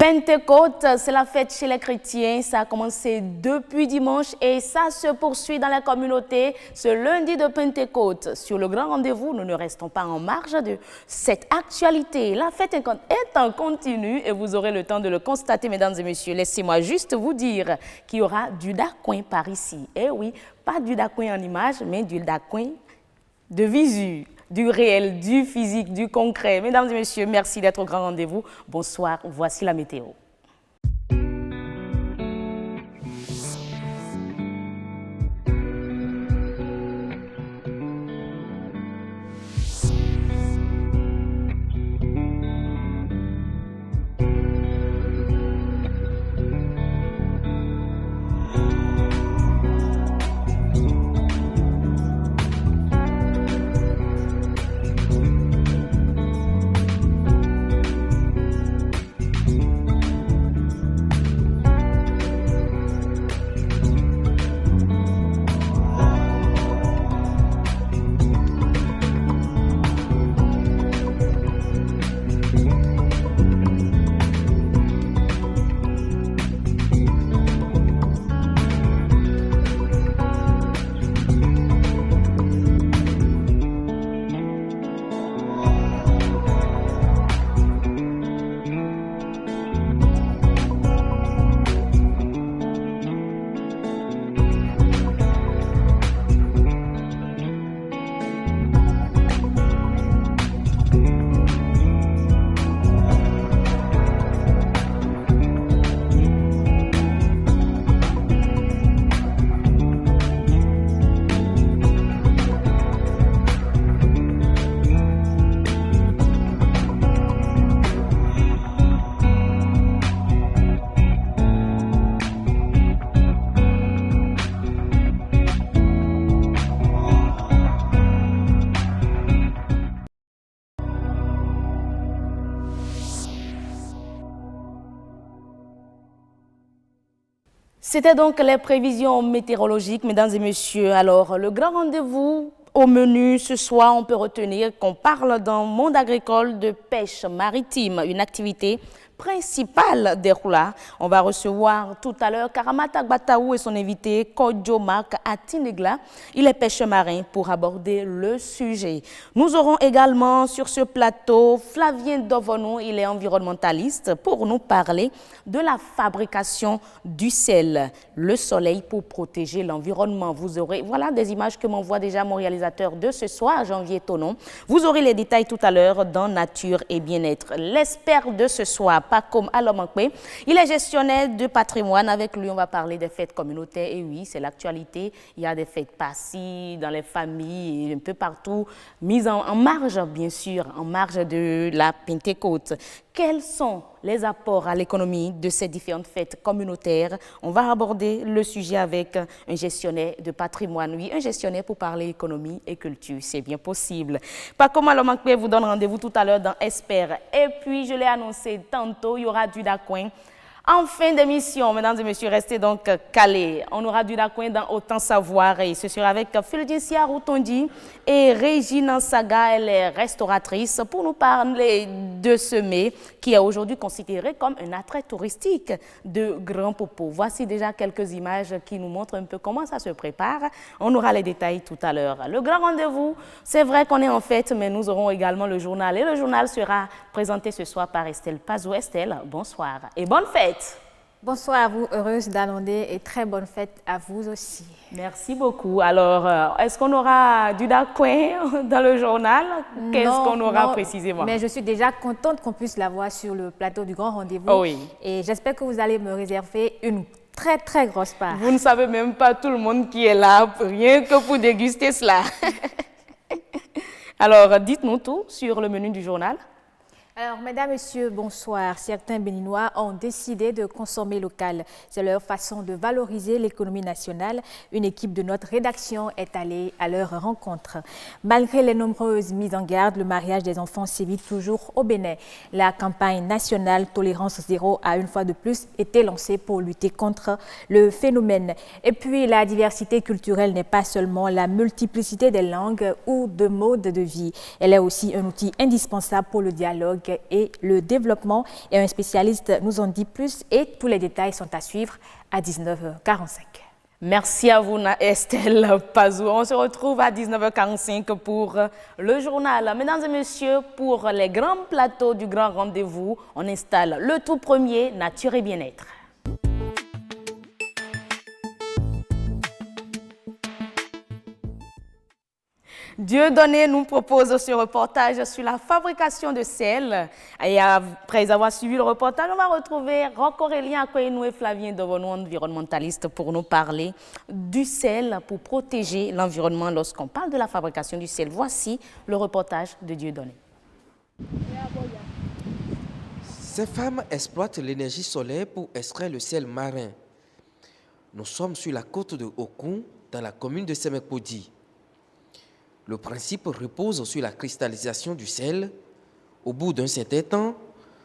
Pentecôte, c'est la fête chez les chrétiens. Ça a commencé depuis dimanche et ça se poursuit dans la communauté ce lundi de Pentecôte. Sur le grand rendez-vous, nous ne restons pas en marge de cette actualité. La fête est en continu et vous aurez le temps de le constater, mesdames et messieurs. Laissez-moi juste vous dire qu'il y aura du dacouin par ici. Eh oui, pas du dacouin en image, mais du dacouin de visu. Du réel, du physique, du concret. Mesdames et messieurs, merci d'être au grand rendez-vous. Bonsoir, voici la météo. C'était donc les prévisions météorologiques, mesdames et messieurs. Alors, le grand rendez-vous au menu ce soir, on peut retenir qu'on parle dans le monde agricole de pêche maritime, une activité principale des Roula. On va recevoir tout à l'heure Karamata Gbataou et son invité Kodjo Mark Atinegla. Il est pêcheur marin pour aborder le sujet. Nous aurons également sur ce plateau Flavien Dovonou, il est environnementaliste, pour nous parler de la fabrication du sel, le soleil pour protéger l'environnement. Vous aurez, voilà des images que m'envoie déjà mon réalisateur de ce soir, Janvier Tonon. Vous aurez les détails tout à l'heure dans Nature et Bien-être. L'expert de ce soir, pas comme Alomankwe. Il est gestionnaire de patrimoine. Avec lui, on va parler des fêtes communautaires. Et oui, c'est l'actualité. Il y a des fêtes par-ci, dans les familles, un peu partout, mises en marge, bien sûr, en marge de la Pentecôte. Quels sont les apports à l'économie de ces différentes fêtes communautaires? On va aborder le sujet avec un gestionnaire de patrimoine. Oui, un gestionnaire pour parler économie et culture, c'est bien possible. Pas comme Alomankwe vous donne rendez-vous tout à l'heure dans Espère. Et puis, je l'ai annoncé tantôt, il y aura du dacouin. En fin d'émission, mesdames et messieurs, restez donc calés. On aura du dacouin dans Autant Savoir et ce sera avec Fulgensia Routondi et Régine Saga, elle est restauratrice, pour nous parler de ce mets qui est aujourd'hui considéré comme un attrait touristique de Grand Popo. Voici déjà quelques images qui nous montrent un peu comment ça se prépare. On aura les détails tout à l'heure. Le grand rendez-vous, c'est vrai qu'on est en fête, mais nous aurons également le journal. Et le journal sera présenté ce soir par Estelle Pazou. Estelle, bonsoir et bonne fête. Bonsoir à vous, heureuse d'Alandé et très bonne fête à vous aussi. Merci beaucoup. Alors, est-ce qu'on aura du dacouin dans le journal? Qu'est-ce qu'on aura précisément? Mais je suis déjà contente qu'on puisse la voir sur le plateau du grand rendez-vous. Oh oui. Et j'espère que vous allez me réserver une très, très grosse part. Vous ne savez même pas tout le monde qui est là, rien que pour déguster cela. Alors, dites-nous tout sur le menu du journal. Alors, mesdames, messieurs, bonsoir. Certains Béninois ont décidé de consommer local. C'est leur façon de valoriser l'économie nationale. Une équipe de notre rédaction est allée à leur rencontre. Malgré les nombreuses mises en garde, le mariage des enfants sévit toujours au Bénin. La campagne nationale Tolérance Zéro a une fois de plus été lancée pour lutter contre le phénomène. Et puis, la diversité culturelle n'est pas seulement la multiplicité des langues ou de modes de vie. Elle est aussi un outil indispensable pour le dialogue économique et le développement. Et un spécialiste nous en dit plus et tous les détails sont à suivre à 19h45. Merci à vous, Estelle Pazou. On se retrouve à 19h45 pour le journal. Mesdames et messieurs, pour les grands plateaux du grand rendez-vous, on installe le tout premier, Nature et Bien-être. Dieudonné nous propose ce reportage sur la fabrication de sel. Et après avoir suivi le reportage, on va retrouver Roch-Aurélien Akoyenou et Flavien Dovonou, environnementaliste, pour nous parler du sel pour protéger l'environnement lorsqu'on parle de la fabrication du sel. Voici le reportage de Dieudonné. Ces femmes exploitent l'énergie solaire pour extraire le sel marin. Nous sommes sur la côte de Okun, dans la commune de Semekpodi. Le principe repose sur la cristallisation du sel, au bout d'un certain temps,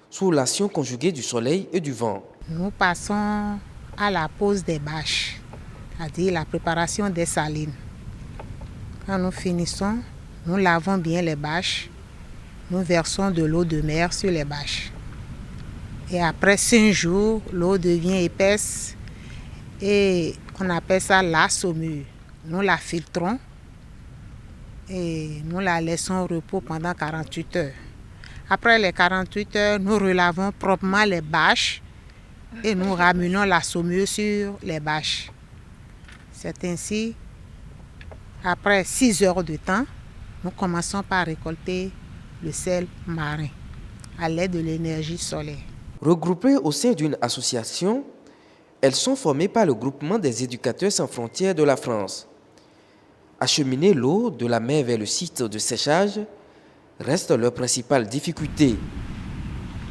sous l'action conjuguée du soleil et du vent. Nous passons à la pose des bâches, c'est-à-dire la préparation des salines. Quand nous finissons, nous lavons bien les bâches, nous versons de l'eau de mer sur les bâches. Et après 5 jours, l'eau devient épaisse et on appelle ça la saumure. Nous la filtrons et nous la laissons au repos pendant 48 heures. Après les 48 heures, nous relavons proprement les bâches et nous ramenons la saumure sur les bâches. C'est ainsi, après 6 heures de temps, nous commençons par récolter le sel marin à l'aide de l'énergie solaire. Regroupées au sein d'une association, elles sont formées par le groupement des éducateurs sans frontières de la France. Acheminer l'eau de la mer vers le site de séchage reste leur principale difficulté.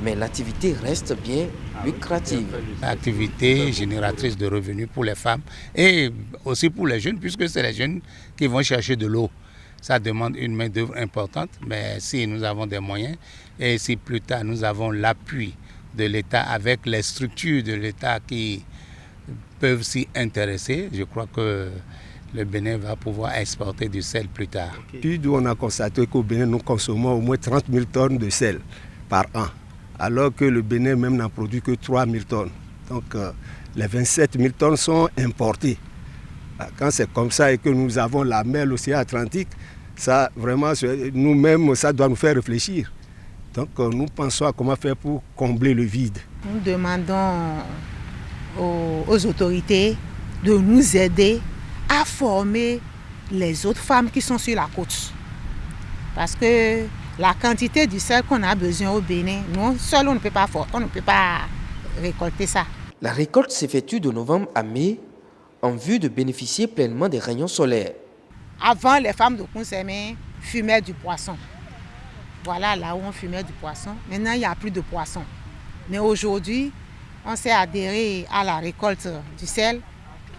Mais l'activité reste bien lucrative. L'activité génératrice de revenus pour les femmes et aussi pour les jeunes, puisque c'est les jeunes qui vont chercher de l'eau. Ça demande une main-d'œuvre importante, mais si nous avons des moyens et si plus tard nous avons l'appui de l'État avec les structures de l'État qui peuvent s'y intéresser, je crois que le Bénin va pouvoir exporter du sel plus tard. Puis on a constaté qu'au Bénin, nous consommons au moins 30 000 tonnes de sel par an, alors que le Bénin même n'en produit que 3 000 tonnes. Donc les 27 000 tonnes sont importées. Quand c'est comme ça et que nous avons la mer, l'océan Atlantique, ça vraiment, nous-mêmes, ça doit nous faire réfléchir. Donc nous pensons à comment faire pour combler le vide. Nous demandons aux autorités de nous aider à former les autres femmes qui sont sur la côte. Parce que la quantité du sel qu'on a besoin au Bénin, nous seuls on ne peut pas récolter ça. La récolte s'effectue de novembre à mai en vue de bénéficier pleinement des rayons solaires. Avant, les femmes de Kounsémé fumaient du poisson. Voilà là où on fumait du poisson. Maintenant, il n'y a plus de poisson. Mais aujourd'hui, on s'est adhéré à la récolte du sel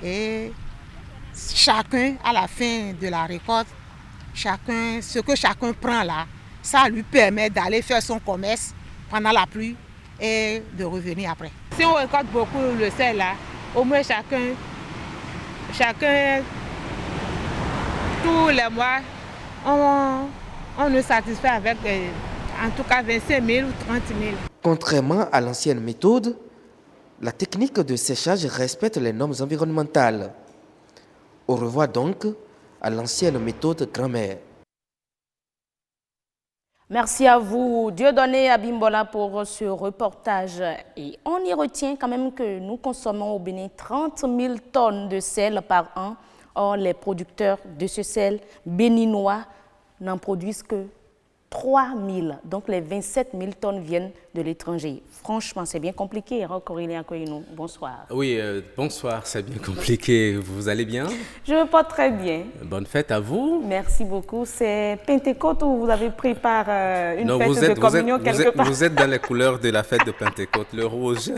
et chacun, à la fin de la récolte, ce que chacun prend là, ça lui permet d'aller faire son commerce pendant la pluie et de revenir après. Si on récolte beaucoup le sel là, au moins chacun, tous les mois, on nous satisfait avec en tout cas 25 000 ou 30 000. Contrairement à l'ancienne méthode, la technique de séchage respecte les normes environnementales. Au revoir donc à l'ancienne méthode grand-mère. Merci à vous, Dieudonné Abimbola, pour ce reportage. Et on y retient quand même que nous consommons au Bénin 30 000 tonnes de sel par an. Or, les producteurs de ce sel béninois n'en produisent que 3 000. Donc, les 27 000 tonnes viennent de l'étranger. Franchement, c'est bien compliqué. Roch-Aurélien Akoyenou, bonsoir. Oui, bonsoir, c'est bien compliqué. Vous allez bien? Je me porte très bien. Bonne fête à vous. Merci beaucoup. C'est Pentecôte ou vous avez pris part une fête de communion quelque part? Vous êtes dans les couleurs de la fête de Pentecôte, le rouge.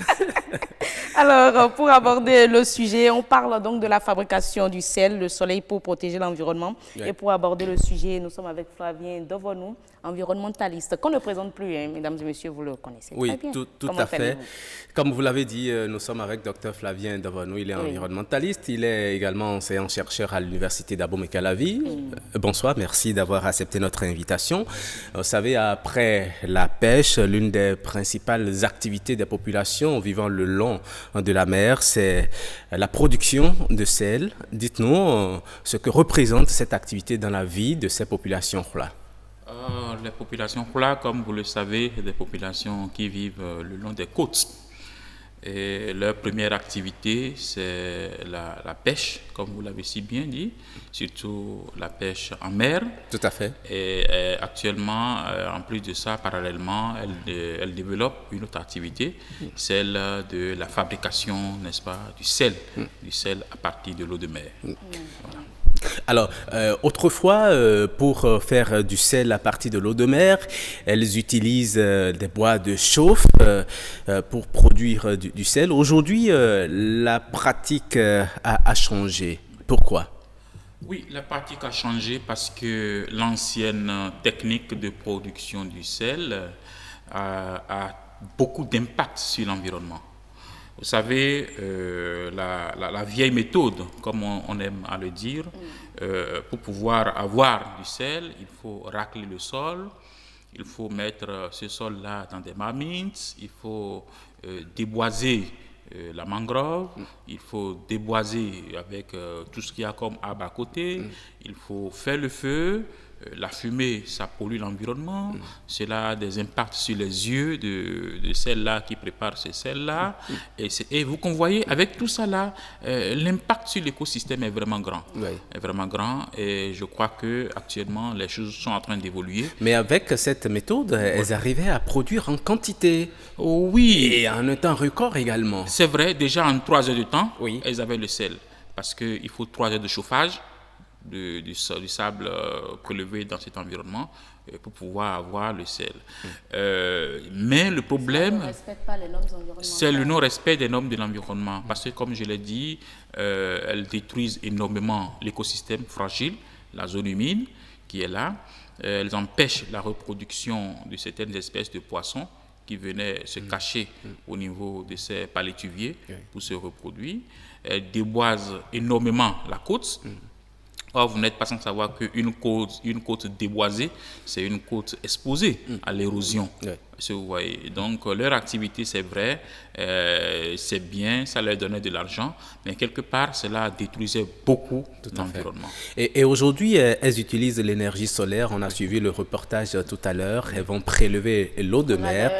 Alors, pour aborder le sujet, on parle donc de la fabrication du sel, le soleil pour protéger l'environnement. Ouais. Et pour aborder le sujet, nous sommes avec Flavien Dovonou, environnementaliste, qu'on ne présente plus, hein, mesdames et messieurs, vous le connaissez Oui, très bien. tout Comment à fait. allez-vous? Comme vous l'avez dit, nous sommes avec Dr Flavien Dovonou, il est environnementaliste, il est également enseignant-chercheur à l'université d'Abomey-Calavi. Bonsoir, merci d'avoir accepté notre invitation. Vous savez, après la pêche, l'une des principales activités des populations vivant le long de la mer, c'est la production de sel. Dites-nous ce que représente cette activité dans la vie de ces populations-là. Les populations là, comme vous le savez, des populations qui vivent le long des côtes. Et leur première activité, c'est la pêche, comme vous l'avez si bien dit, surtout la pêche en mer. Tout à fait. Et actuellement, en plus de ça, parallèlement, elle développe une autre activité, celle de la fabrication, n'est-ce pas, du sel à partir de l'eau de mer. Voilà. Alors, autrefois, pour faire du sel à partir de l'eau de mer, elles utilisent des bois de chauffe pour produire du sel. Aujourd'hui, la pratique a changé. Pourquoi? Oui, la pratique a changé parce que l'ancienne technique de production du sel a beaucoup d'impact sur l'environnement. Vous savez, la vieille méthode, comme on aime à le dire, pour pouvoir avoir du sel, il faut racler le sol, il faut mettre ce sol-là dans des marmites, il faut déboiser la mangrove, il faut déboiser avec tout ce qu'il y a comme arbre à côté, il faut faire le feu. La fumée, ça pollue l'environnement, cela a des impacts sur les yeux de celle-là qui prépare ce sel-là. Et vous convoyez, avec tout ça là, l'impact sur l'écosystème est vraiment grand. Oui. Est vraiment grand et je crois qu'actuellement, les choses sont en train d'évoluer. Mais avec cette méthode, elles arrivaient à produire en quantité. Oui. Et en un temps record également. C'est vrai, déjà en 3 heures de temps, Oui. elles avaient le sel. Parce qu'il faut 3 heures de chauffage. Du sable prélevé dans cet environnement pour pouvoir avoir le sel. Mais le problème, c'est le non-respect des normes de l'environnement. Parce que, comme je l'ai dit, elles détruisent énormément l'écosystème fragile, la zone humide qui est là. Elles empêchent la reproduction de certaines espèces de poissons qui venaient se cacher au niveau de ces palétuviers pour se reproduire. Elles déboisent énormément la côte. Or, vous n'êtes pas sans savoir qu'une côte déboisée, c'est une côte exposée à l'érosion. Si vous voyez. Donc, leur activité, c'est vrai, c'est bien, ça leur donnait de l'argent, mais quelque part, cela détruisait beaucoup l'environnement. Et aujourd'hui, elles utilisent l'énergie solaire. On a suivi le reportage tout à l'heure. Elles vont prélever l'eau de mer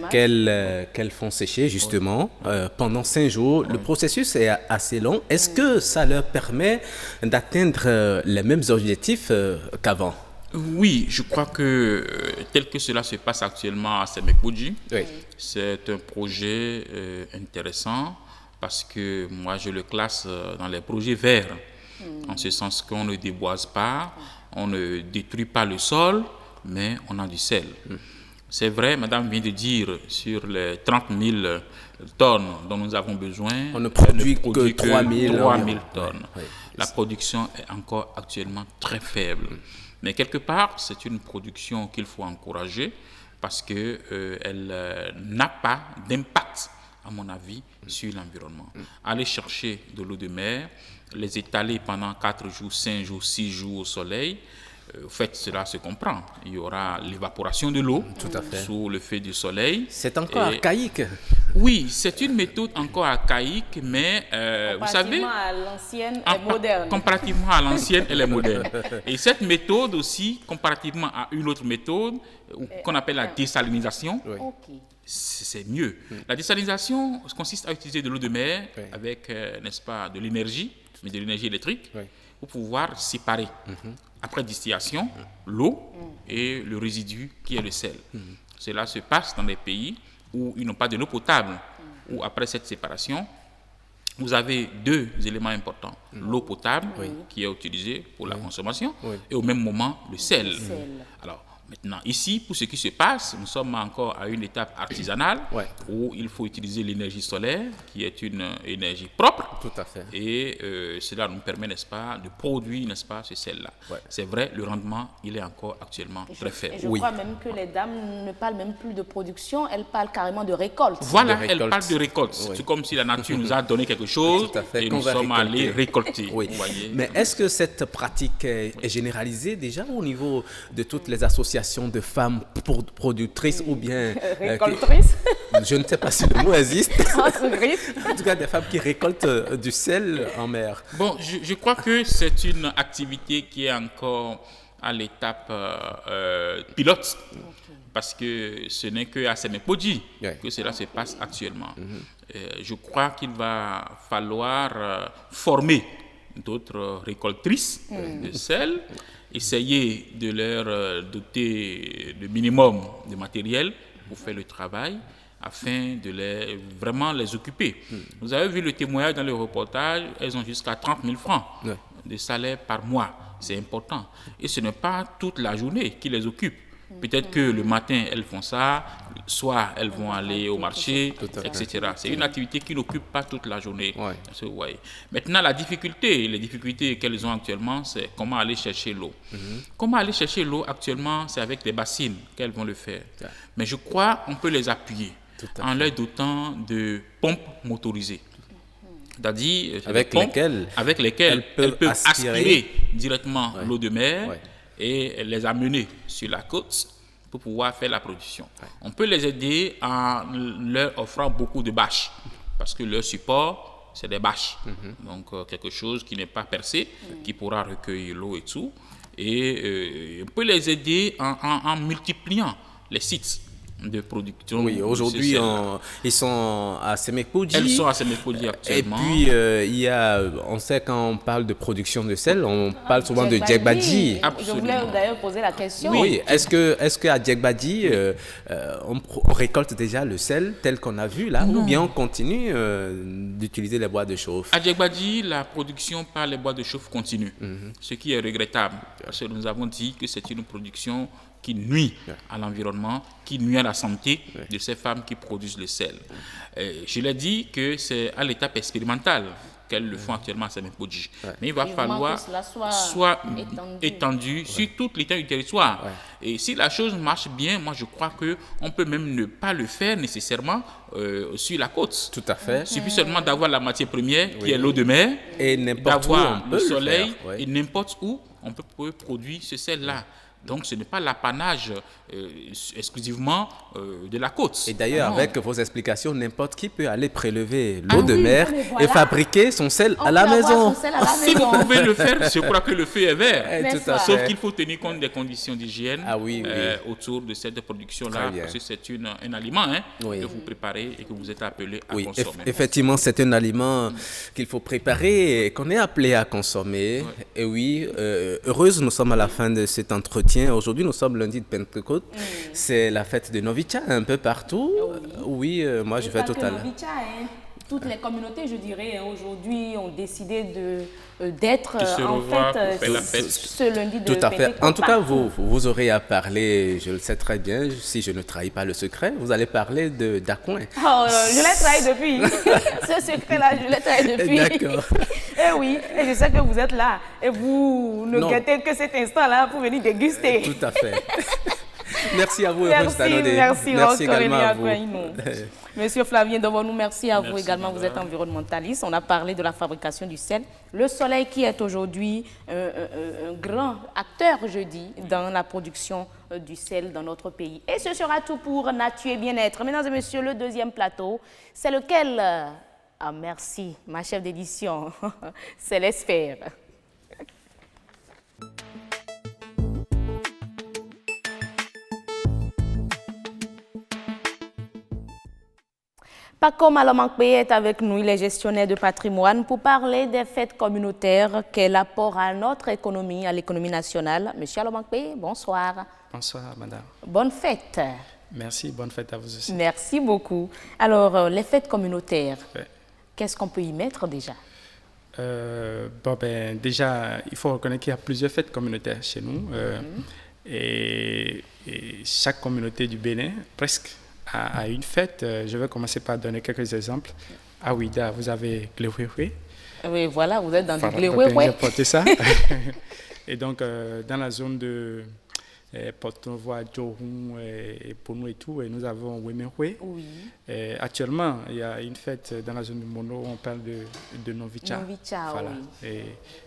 qu'elles font sécher, justement, pendant 5 jours. Le processus est assez long. Est-ce que ça leur permet d'atteindre les mêmes objectifs qu'avant? Oui, je crois que tel que cela se passe actuellement à Semekpoudji, c'est un projet intéressant parce que moi je le classe dans les projets verts, en ce sens qu'on ne déboise pas, on ne détruit pas le sol, mais on a du sel. C'est vrai, madame vient de dire, sur les 30 000 tonnes dont nous avons besoin, on ne produit que 3 000 tonnes. La production est encore actuellement très faible. Mais quelque part, c'est une production qu'il faut encourager parce qu'elle n'a pas d'impact, à mon avis, sur l'environnement. Aller chercher de l'eau de mer, les étaler pendant 4 jours, 5 jours, 6 jours au soleil, en fait, cela se comprend. Il y aura l'évaporation de l'eau sous le feu du soleil. C'est encore archaïque. Oui, c'est une méthode encore archaïque, mais vous savez, à l'ancienne et moderne. Comparativement à l'ancienne, elle est moderne. Et cette méthode aussi, comparativement à une autre méthode qu'on appelle la désalinisation, c'est mieux. La désalinisation consiste à utiliser de l'eau de mer avec, n'est-ce pas, de l'énergie, mais de l'énergie électrique, pour pouvoir séparer, après distillation, l'eau et le résidu qui est le sel. Cela se passe dans des pays où ils n'ont pas de l'eau potable, où après cette séparation, vous avez 2 éléments importants. L'eau potable, qui est utilisée pour la consommation, et au même moment, le sel. Alors, Maintenant, ici, pour ce qui se passe, nous sommes encore à une étape artisanale où il faut utiliser l'énergie solaire, qui est une énergie propre. Tout à fait. Et cela nous permet, n'est-ce pas, de produire, n'est-ce pas, ce sel-là. C'est vrai, le rendement, il est encore actuellement très faible. Et je crois même que les dames ne parlent même plus de production, elles parlent carrément de récolte. Voilà, elles parlent de récolte. C'est comme si la nature nous a donné quelque chose et nous sommes allés récolter. Oui. Vous voyez? Mais est-ce que cette pratique est généralisée déjà au niveau de toutes les associations de femmes productrices ou bien récoltrices? Je ne sais pas si le mot existe. Entre griffes. En tout cas, des femmes qui récoltent du sel en mer. Bon, je crois que c'est une activité qui est encore à l'étape pilote. Parce que ce n'est qu'à Semekpodji que cela se passe actuellement. Je crois qu'il va falloir former d'autres récoltrices de sel, essayer de leur doter le minimum de matériel pour faire le travail afin de vraiment les occuper. Vous avez vu le témoignage dans le reportage, elles ont jusqu'à 30 000 francs de salaire par mois. C'est important. Et ce n'est pas toute la journée qui les occupe. Peut-être que le matin, elles font ça, soit elles vont aller au marché, etc. C'est une activité qui n'occupe pas toute la journée. Maintenant, les difficultés qu'elles ont actuellement, c'est comment aller chercher l'eau. Comment aller chercher l'eau actuellement, c'est avec les bassines qu'elles vont le faire. Mais je crois qu'on peut les appuyer en leur dotant de pompes motorisées. C'est-à-dire avec lesquelles elles peuvent aspirer directement l'eau de mer et les amener sur la côte pour pouvoir faire la production. On peut les aider en leur offrant beaucoup de bâches, parce que leur support, c'est des bâches. Donc, quelque chose qui n'est pas percé, qui pourra recueillir l'eau et tout. Et on peut les aider en multipliant les sites de production. Oui, aujourd'hui, ils sont à Semekpodji. Elles sont à Semekpodji actuellement. Et puis, on sait quand on parle de production de sel, on parle souvent de Djegbadji. Je voulais d'ailleurs poser la question. Oui, est-ce qu'à Djegbadji, on récolte déjà le sel tel qu'on a vu là, ou bien on continue d'utiliser les bois de chauffe? À Djegbadji, la production par les bois de chauffe continue, ce qui est regrettable, parce que nous avons dit que c'est une production qui nuit à l'environnement, qui nuit à la santé de ces femmes qui produisent le sel. Je l'ai dit que c'est à l'étape expérimentale qu'elles le font actuellement à Semekpodji. Mais il va falloir que cela soit étendu sur toute l'étendue du territoire. Et si la chose marche bien, moi je crois qu'on peut même ne pas le faire nécessairement sur la côte. Tout à fait. Il suffit seulement d'avoir la matière première, qui est l'eau de mer, et d'avoir le soleil, et n'importe où on peut produire ce sel-là. Donc, ce n'est pas l'apanage exclusivement de la côte. Et d'ailleurs, avec vos explications, n'importe qui peut aller prélever l'eau de mer et fabriquer son sel à la maison. Si vous pouvez le faire, je crois que le feu est vert. Sauf qu'il faut tenir compte des conditions d'hygiène autour de cette production-là, parce que c'est un aliment que vous préparez et que vous êtes appelé à consommer. Effectivement, c'est un aliment qu'il faut préparer et qu'on est appelé à consommer. Et oui, heureuse, nous sommes à la fin de cet entretien. Aujourd'hui, nous sommes lundi de Pentecôte. C'est la fête de Novicha un peu partout. Oui, moi je vais tout à l'heure. Toutes les communautés, je dirais, aujourd'hui ont décidé d'être en fait ce lundi de Pentecôte. Tout à fait. En tout cas, vous aurez à parler, je le sais très bien, si je ne trahis pas le secret, vous allez parler d'Acoin. Oh, je l'ai trahi depuis. Ce secret-là, je l'ai trahi depuis. D'accord. Et oui, et je sais que vous êtes là et vous ne guettez que cet instant-là pour venir déguster. Tout à fait. Merci à vous, merci également à vous. Monsieur Flavien Dovonou, merci à vous également. Vous êtes environnementaliste. On a parlé de la fabrication du sel. Le soleil qui est aujourd'hui un grand acteur, je dis, dans la production du sel dans notre pays. Et ce sera tout pour Nature et Bien-être. Mesdames et messieurs, le deuxième plateau, c'est lequel? Ah, merci, ma chef d'édition, c'est l'Esphère. Paco Malomankpe est avec nous, il est gestionnaire de patrimoine, pour parler des fêtes communautaires, quel apport à notre économie, à l'économie nationale. Monsieur Malomankpe, bonsoir. Bonsoir, madame. Bonne fête. Merci, bonne fête à vous aussi. Merci beaucoup. Alors, les fêtes communautaires, qu'est-ce qu'on peut y mettre déjà? Déjà, il faut reconnaître qu'il y a plusieurs fêtes communautaires chez nous. Et chaque communauté du Bénin, presque, a une fête. Je vais commencer par donner quelques exemples. À Ouida, vous avez Glewehwe. Oui, voilà, vous êtes dans Voilà, du Glewehwe. j'ai porté ça. Et donc, dans la zone de Porte-Novoa, Djohun et Pono et tout, et nous avons Wemerwe. Oui. Actuellement, il y a une fête dans la zone de Mono, on parle de Novicha. Novicha, voilà. oui.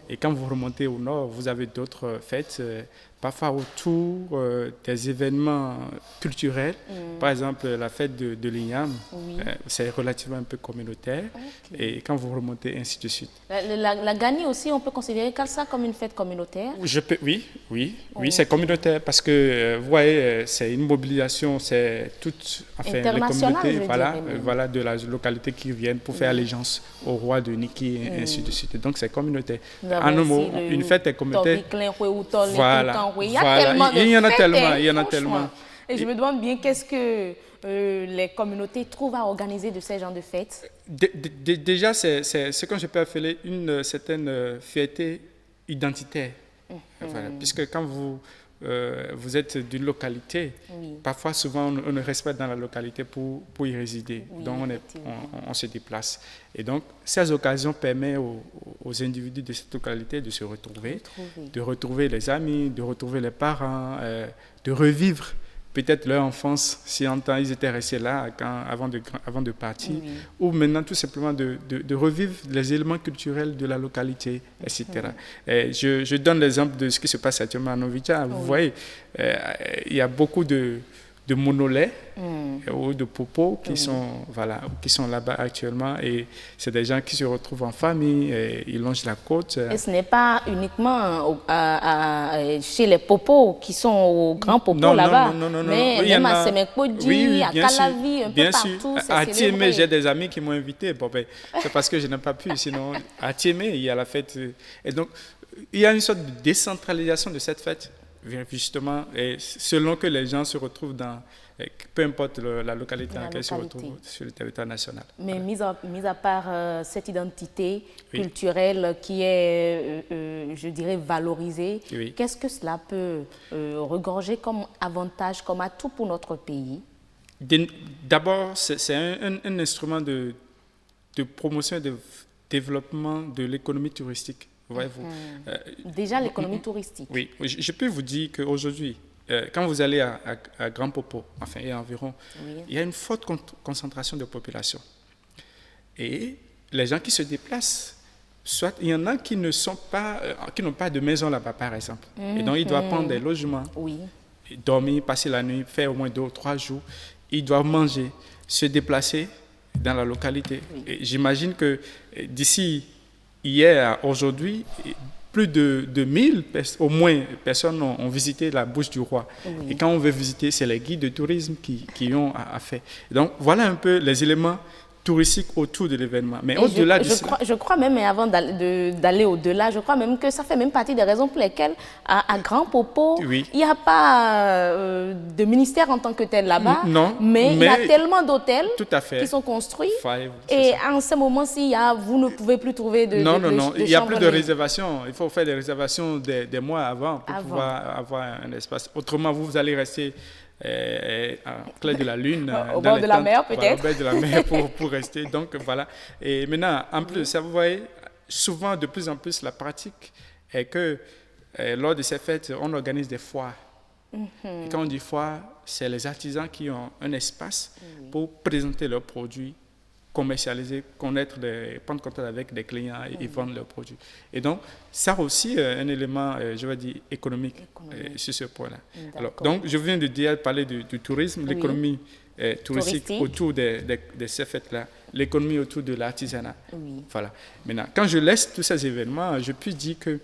Et quand vous remontez au nord, vous avez d'autres fêtes, parfois autour des événements culturels. Par exemple, la fête de l'Ignam, Oui. C'est relativement un peu communautaire. Okay. Et quand vous remontez, ainsi de suite. La Gani aussi, on peut considérer ça comme une fête communautaire? Oui, c'est communautaire parce que, vous voyez, c'est une mobilisation, c'est toute les communautés voilà, de la localité qui viennent pour faire allégeance au roi de Niki et ainsi de suite. Donc, c'est communautaire. En un mot, une fête est communautaire. Voilà. Il y a tellement de fêtes, il y en a tellement. Et je me demande bien qu'est-ce que les communautés trouvent à organiser de ces genres de fêtes? Déjà, c'est ce qu'on peut appeler une certaine fierté identitaire. Voilà, puisque quand vous êtes d'une localité, parfois, souvent, on ne reste pas dans la localité pour y résider. Donc, on se déplace. Et donc, ces occasions permettent aux individus de cette localité de se retrouver, de retrouver les amis, de retrouver les parents, de revivre peut-être leur enfance, si en temps ils étaient restés là avant de partir, ou maintenant tout simplement de revivre les éléments culturels de la localité, etc. Et je donne l'exemple de ce qui se passe actuellement à Novicha. Vous voyez, il y a beaucoup de monolais ou de popos qui sont là-bas actuellement, et c'est des gens qui se retrouvent en famille, et ils longent la côte. Et ce n'est pas uniquement chez les popos qui sont au grand popo là-bas, mais même à Semekpodji, à Calavi, un peu partout. À Tiémé, j'ai des amis qui m'ont invité. Bon, c'est parce que je n'ai pas pu, sinon à Tiémé, il y a la fête. Et donc, il y a une sorte de décentralisation de cette fête, justement, et selon que les gens se retrouvent dans, peu importe la localité dans laquelle ils se retrouvent sur le territoire national. Mais mis à part cette identité culturelle qui est, je dirais, valorisée, qu'est-ce que cela peut regorger comme avantage, comme atout pour notre pays? D'abord, c'est un instrument de promotion et de développement de l'économie touristique. Voyez-vous. Déjà l'économie touristique. Oui, je peux vous dire qu'aujourd'hui, quand vous allez à Grand Popo, enfin, il y a environ, il y a une forte concentration de population. Et les gens qui se déplacent, soit il y en a qui n'ont pas de maison là-bas, par exemple. Et donc, ils doivent prendre des logements, dormir, passer la nuit, faire au moins 2 ou 3 jours. Ils doivent manger, se déplacer dans la localité. Et j'imagine que d'ici hier, aujourd'hui, plus de 1000 au moins personnes ont visité la Bouche du Roi. Et quand on veut visiter, c'est les guides de tourisme qui ont à faire. Donc, voilà un peu les éléments touristiques autour de l'événement. Mais au-delà de cela... Je crois même, et avant d'aller au-delà, je crois même que ça fait même partie des raisons pour lesquelles à Grand Popo, il n'y a pas de ministère en tant que tel là-bas, mais il y a tellement d'hôtels qui sont construits. Et en ce moment-ci, vous ne pouvez plus trouver de Non, il n'y a plus de réservation. Il faut faire des réservations des mois avant pour pouvoir avoir un espace. Autrement, vous allez rester... clé de la lune au bord de la mer peut-être, au bord de la mer pour rester. Donc voilà. Et maintenant, en plus, ça, vous voyez, souvent de plus en plus la pratique est que lors de ces fêtes, on organise des foires. Et quand on dit foire, c'est les artisans qui ont un espace pour présenter leurs produits, commercialiser, prendre contact avec des clients et vendre leurs produits. Et donc, ça aussi, un élément, je vais dire, économique. Sur ce point-là. Alors, donc, je viens de parler du tourisme, l'économie touristique autour de ces fêtes-là, l'économie autour de l'artisanat. Voilà. Maintenant, quand je laisse tous ces événements, je peux dire que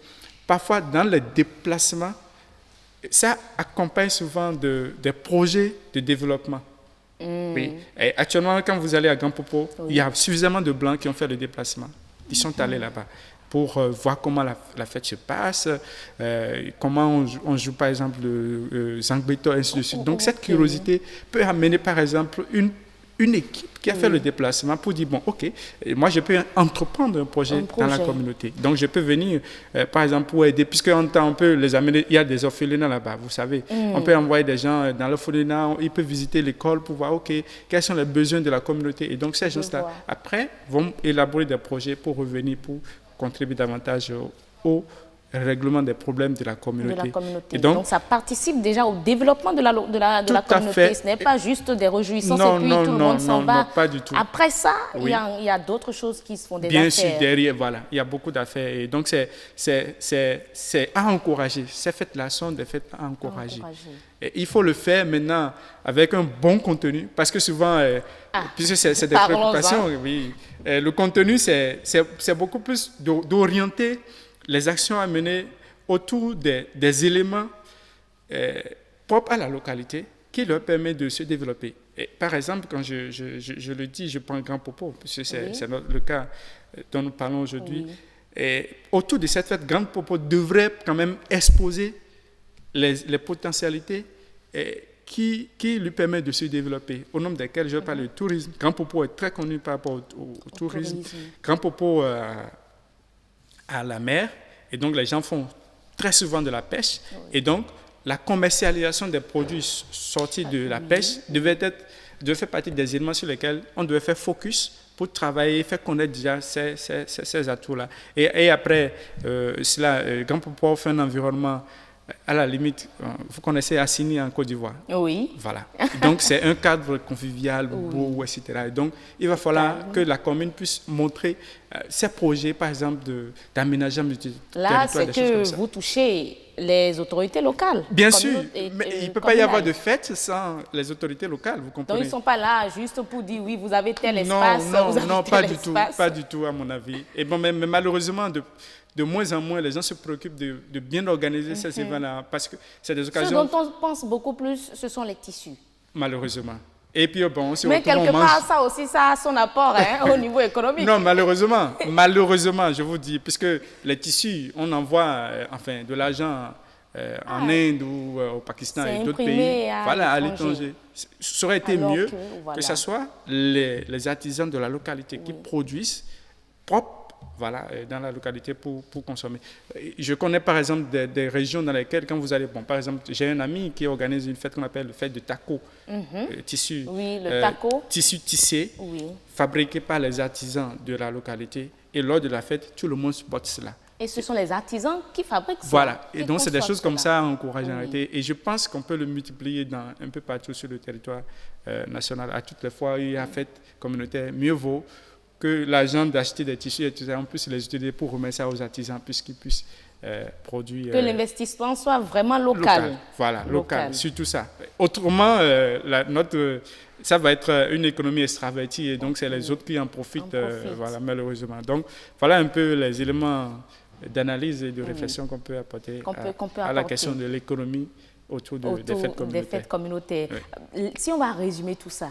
parfois, dans les déplacements, ça accompagne souvent des projets de développement. Oui. Et actuellement, quand vous allez à Grand Popo, il y a suffisamment de Blancs qui ont fait le déplacement. Ils sont allés là-bas pour voir comment la fête se passe, comment on joue par exemple le Zangbeto, ainsi de suite. Donc cette curiosité peut amener par exemple une équipe qui a fait le déplacement pour dire, bon, OK, moi, je peux entreprendre un projet dans la communauté. Donc, je peux venir, par exemple, pour aider, on peut les amener, il y a des orphelinats là-bas, vous savez. On peut envoyer des gens dans l'orphelinat, ils peuvent visiter l'école pour voir, OK, quels sont les besoins de la communauté. Et donc, ces gens-là, après, vont élaborer des projets pour revenir, pour contribuer davantage au règlement des problèmes de la communauté. Et donc, ça participe déjà au développement de la communauté. Ce n'est pas juste des réjouissances et puis tout le monde s'en va. Non, pas du tout. Après ça, il y a d'autres choses qui se font, des affaires. Bien sûr, derrière, voilà, il y a beaucoup d'affaires. Et donc, c'est à encourager. Ces fêtes-là sont des fêtes à encourager. Et il faut le faire maintenant avec un bon contenu, parce que souvent, puisque c'est des préoccupations, oui, le contenu, c'est beaucoup plus d'orienter les actions à mener autour des éléments propres à la localité qui leur permettent de se développer. Et par exemple, quand je le dis, je prends Grand Popo, puisque c'est le cas dont nous parlons aujourd'hui. Et autour de cette fête, Grand Popo devrait quand même exposer les potentialités qui lui permettent de se développer, au nombre desquelles je parle du tourisme. Grand Popo est très connu par rapport au tourisme. Grand Popo à la mer, et donc les gens font très souvent de la pêche, et donc la commercialisation des produits sortis de la pêche devait faire partie des éléments sur lesquels on devait faire focus pour travailler, faire connaître déjà ces atouts-là. Et après cela, Grand Popo fait un environnement, à la limite, vous connaissez Assini en Côte d'Ivoire. Oui. Voilà. Donc, c'est un cadre convivial, beau, etc. Et donc, il va falloir que la commune puisse montrer ses projets, par exemple, d'aménagement du territoire. Là, c'est que vous touchez les autorités locales. Bien sûr, mais il ne peut pas y avoir de fête sans les autorités locales, vous comprenez. Donc, ils ne sont pas là juste pour dire, oui, vous avez tel espace. Non, pas du tout, à mon avis. Et bon, mais malheureusement, de moins en moins, les gens se préoccupent de bien organiser ces événements-là, parce que c'est des occasions... Ce dont on pense beaucoup plus, ce sont les tissus. Malheureusement. Et puis, bon, mais quelque part, ça aussi, ça a son apport au niveau économique. Non, malheureusement, je vous dis, puisque les tissus, on envoie de l'argent en Inde ou au Pakistan et d'autres pays, à l'étranger. Ça aurait été mieux que ce soit les artisans de la localité qui produisent propre dans la localité pour consommer. Je connais par exemple des régions dans lesquelles, quand vous allez, par exemple, j'ai un ami qui organise une fête qu'on appelle la fête de taco, tissu, le taco, tissu tissé, fabriqué par les artisans de la localité. Et lors de la fête, tout le monde supporte cela. Et ce sont les artisans qui fabriquent ça. Voilà, et donc c'est des choses comme ça à encourager. Et je pense qu'on peut le multiplier un peu partout sur le territoire national. À toutes les fois, il y a fête communautaire, mieux vaut que l'argent d'acheter des tissus, etc., on puisse les utiliser pour remettre ça aux artisans, puisqu'ils puissent produire... Que l'investissement soit vraiment local. Voilà, local, surtout ça. Autrement, ça va être une économie extravertie, et donc c'est les autres qui en profitent, malheureusement. Donc, voilà un peu les éléments d'analyse et de réflexion qu'on peut apporter à la question de l'économie autour des fêtes communautaires. Oui. Si on va résumer tout ça,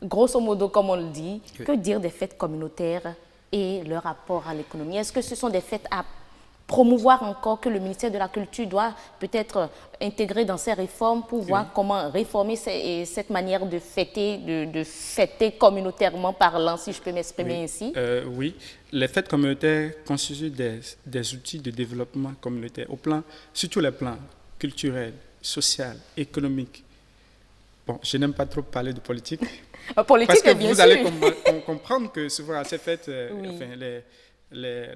grosso modo, comme on le dit, que dire des fêtes communautaires et leur rapport à l'économie? Est-ce que ce sont des fêtes à promouvoir encore, que le ministère de la Culture doit peut-être intégrer dans ses réformes pour voir comment réformer cette manière de fêter communautairement parlant, si je peux m'exprimer ainsi? Oui, les fêtes communautaires constituent des outils de développement communautaire, sur tous les plans culturels, social, économique. Bon, je n'aime pas trop parler de politique. Politique, parce que bien vous sûr. allez comprendre que souvent à ces fêtes,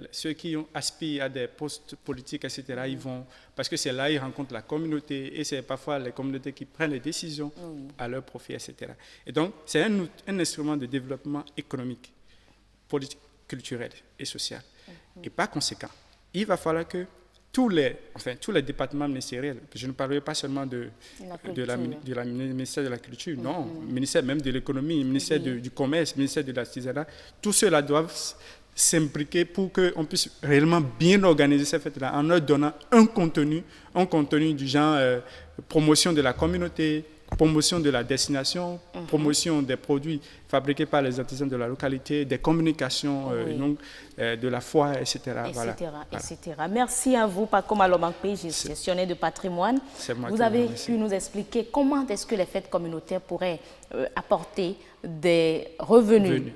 ceux qui aspirent à des postes politiques, etc., ils vont, parce que c'est là qu'ils rencontrent la communauté, et c'est parfois les communautés qui prennent les décisions à leur profit, etc. Et donc, c'est un instrument de développement économique, politique, culturel et social. Et par conséquent, il va falloir que tous les départements ministériels, je ne parlerai pas seulement du ministère de la Culture, non, ministère même de l'économie, ministère du commerce, ministère de l'artisanat, tous ceux-là doivent s'impliquer pour qu'on puisse réellement bien organiser ces fêtes-là en leur donnant un contenu du genre promotion de la communauté, promotion de la destination, promotion des produits fabriqués par les artisans de la localité, des communications, de la foire, etc. Etc. Merci à vous, Paco Malobankpe, gestionnaire de patrimoine. Vous avez pu nous expliquer comment est-ce que les fêtes communautaires pourraient apporter des revenus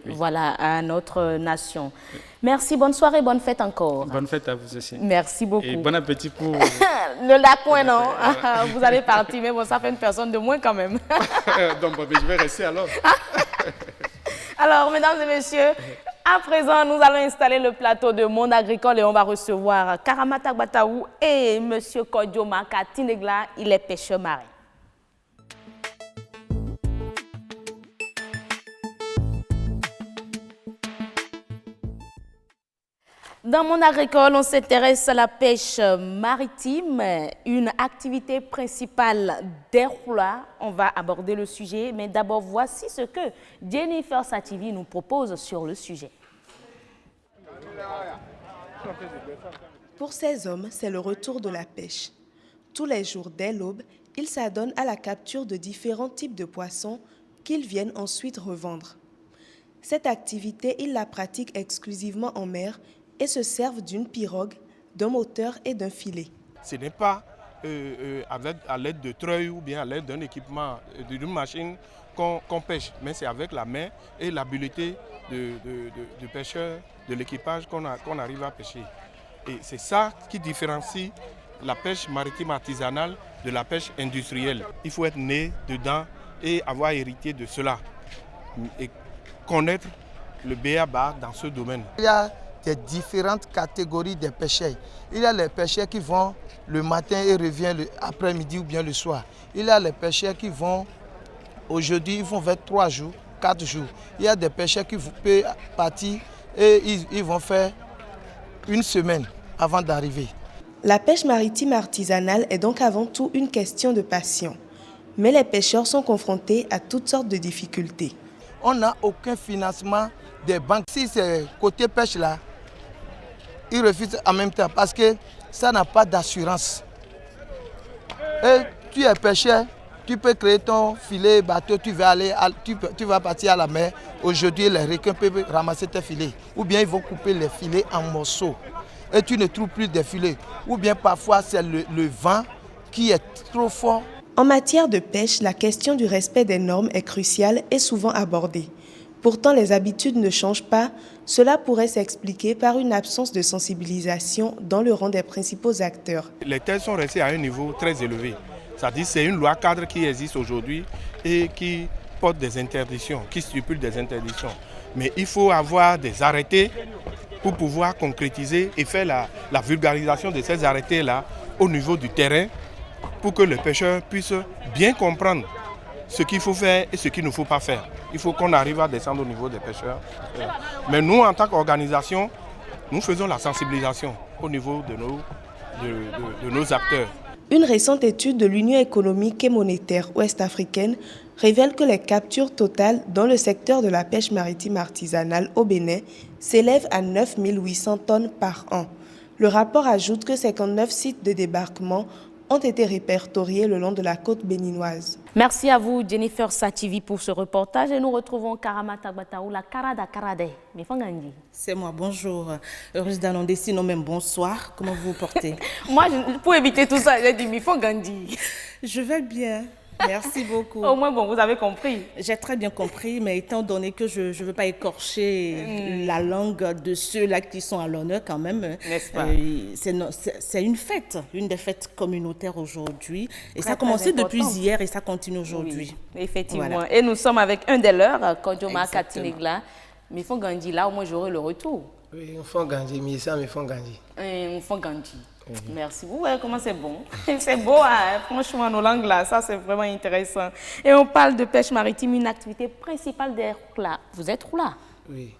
à notre nation. Merci, bonne soirée, bonne fête encore. Bonne fête à vous aussi. Merci beaucoup. Et bon appétit pour... Le lac, non. Vous allez partir, mais bon, ça fait une personne de moins quand même. Donc, je vais rester alors. Alors, mesdames et messieurs, à présent, nous allons installer le plateau de Monde Agricole et on va recevoir Karamata Bataou et M. Kodjoma Katinegla, il est pêcheur marin. Dans Monde Agricole, on s'intéresse à la pêche maritime, une activité principale d'Erhoula. On va aborder le sujet, mais d'abord, voici ce que Jennifer Sativi nous propose sur le sujet. Pour ces hommes, c'est le retour de la pêche. Tous les jours dès l'aube, ils s'adonnent à la capture de différents types de poissons qu'ils viennent ensuite revendre. Cette activité, ils la pratiquent exclusivement en mer et se servent d'une pirogue, d'un moteur et d'un filet. Ce n'est pas à l'aide de treuil ou bien à l'aide d'un équipement, d'une machine qu'on pêche, mais c'est avec la main et l'habileté de pêcheurs, de l'équipage qu'on arrive à pêcher. Et c'est ça qui différencie la pêche maritime artisanale de la pêche industrielle. Il faut être né dedans et avoir hérité de cela et connaître le b.a.-ba dans ce domaine. Il y a des différentes catégories de pêcheurs. Il y a les pêcheurs qui vont le matin et reviennent l'après-midi ou bien le soir. Il y a les pêcheurs qui vont aujourd'hui, ils vont vers 3 jours, 4 jours. Il y a des pêcheurs qui peuvent partir et ils vont faire une semaine avant d'arriver. La pêche maritime artisanale est donc avant tout une question de passion. Mais les pêcheurs sont confrontés à toutes sortes de difficultés. On n'a aucun financement des banques. Si c'est côté pêche là, ils refusent en même temps parce que ça n'a pas d'assurance. Et tu es pêcheur, tu peux créer ton filet, bateau, tu vas partir à la mer. Aujourd'hui, les requins peuvent ramasser tes filets. Ou bien ils vont couper les filets en morceaux. Et tu ne trouves plus de filets. Ou bien parfois c'est le vent qui est trop fort. En matière de pêche, la question du respect des normes est cruciale et souvent abordée. Pourtant, les habitudes ne changent pas. Cela pourrait s'expliquer par une absence de sensibilisation dans le rang des principaux acteurs. Les terres sont restées à un niveau très élevé. C'est-à-dire que c'est une loi cadre qui existe aujourd'hui et qui porte des interdictions, qui stipule des interdictions. Mais il faut avoir des arrêtés pour pouvoir concrétiser et faire la vulgarisation de ces arrêtés-là au niveau du terrain pour que les pêcheurs puissent bien comprendre ce qu'il faut faire et ce qu'il ne faut pas faire. Il faut qu'on arrive à descendre au niveau des pêcheurs. Mais nous, en tant qu'organisation, nous faisons la sensibilisation au niveau de nos acteurs. Une récente étude de l'Union économique et monétaire ouest-africaine révèle que les captures totales dans le secteur de la pêche maritime artisanale au Bénin s'élèvent à 9 800 tonnes par an. Le rapport ajoute que 59 sites de débarquement ont été répertoriés le long de la côte béninoise. Merci à vous, Jennifer Sativi, pour ce reportage. Et nous retrouvons Karamata Bataou, la Karada Karade. C'est moi, bonjour. Heureuse d'annoncer, sinon même bonsoir. Comment vous vous portez? Moi, pour éviter tout ça, j'ai dit Mifongandi. Je vais bien. Merci beaucoup. Au moins, bon, vous avez compris. J'ai très bien compris, mais étant donné que je ne veux pas écorcher la langue de ceux-là qui sont à l'honneur quand même, n'est-ce pas? C'est une fête, une des fêtes communautaires aujourd'hui. Et Très, ça a commencé depuis hier et ça continue aujourd'hui. Oui, effectivement. Voilà. Et nous sommes avec un des leurs, Kodjoma Katinegla. Mais Mifongandi, là, au moins, j'aurai le retour. Oui, Mifongandi, mais ça, Mifongandi. Mifongandi. Merci. Vous voyez comment c'est bon. C'est beau, hein? Franchement, nos langues là, ça c'est vraiment intéressant. Et on parle de pêche maritime, une activité principale d'Erhoula. Vous êtes Roula? Oui.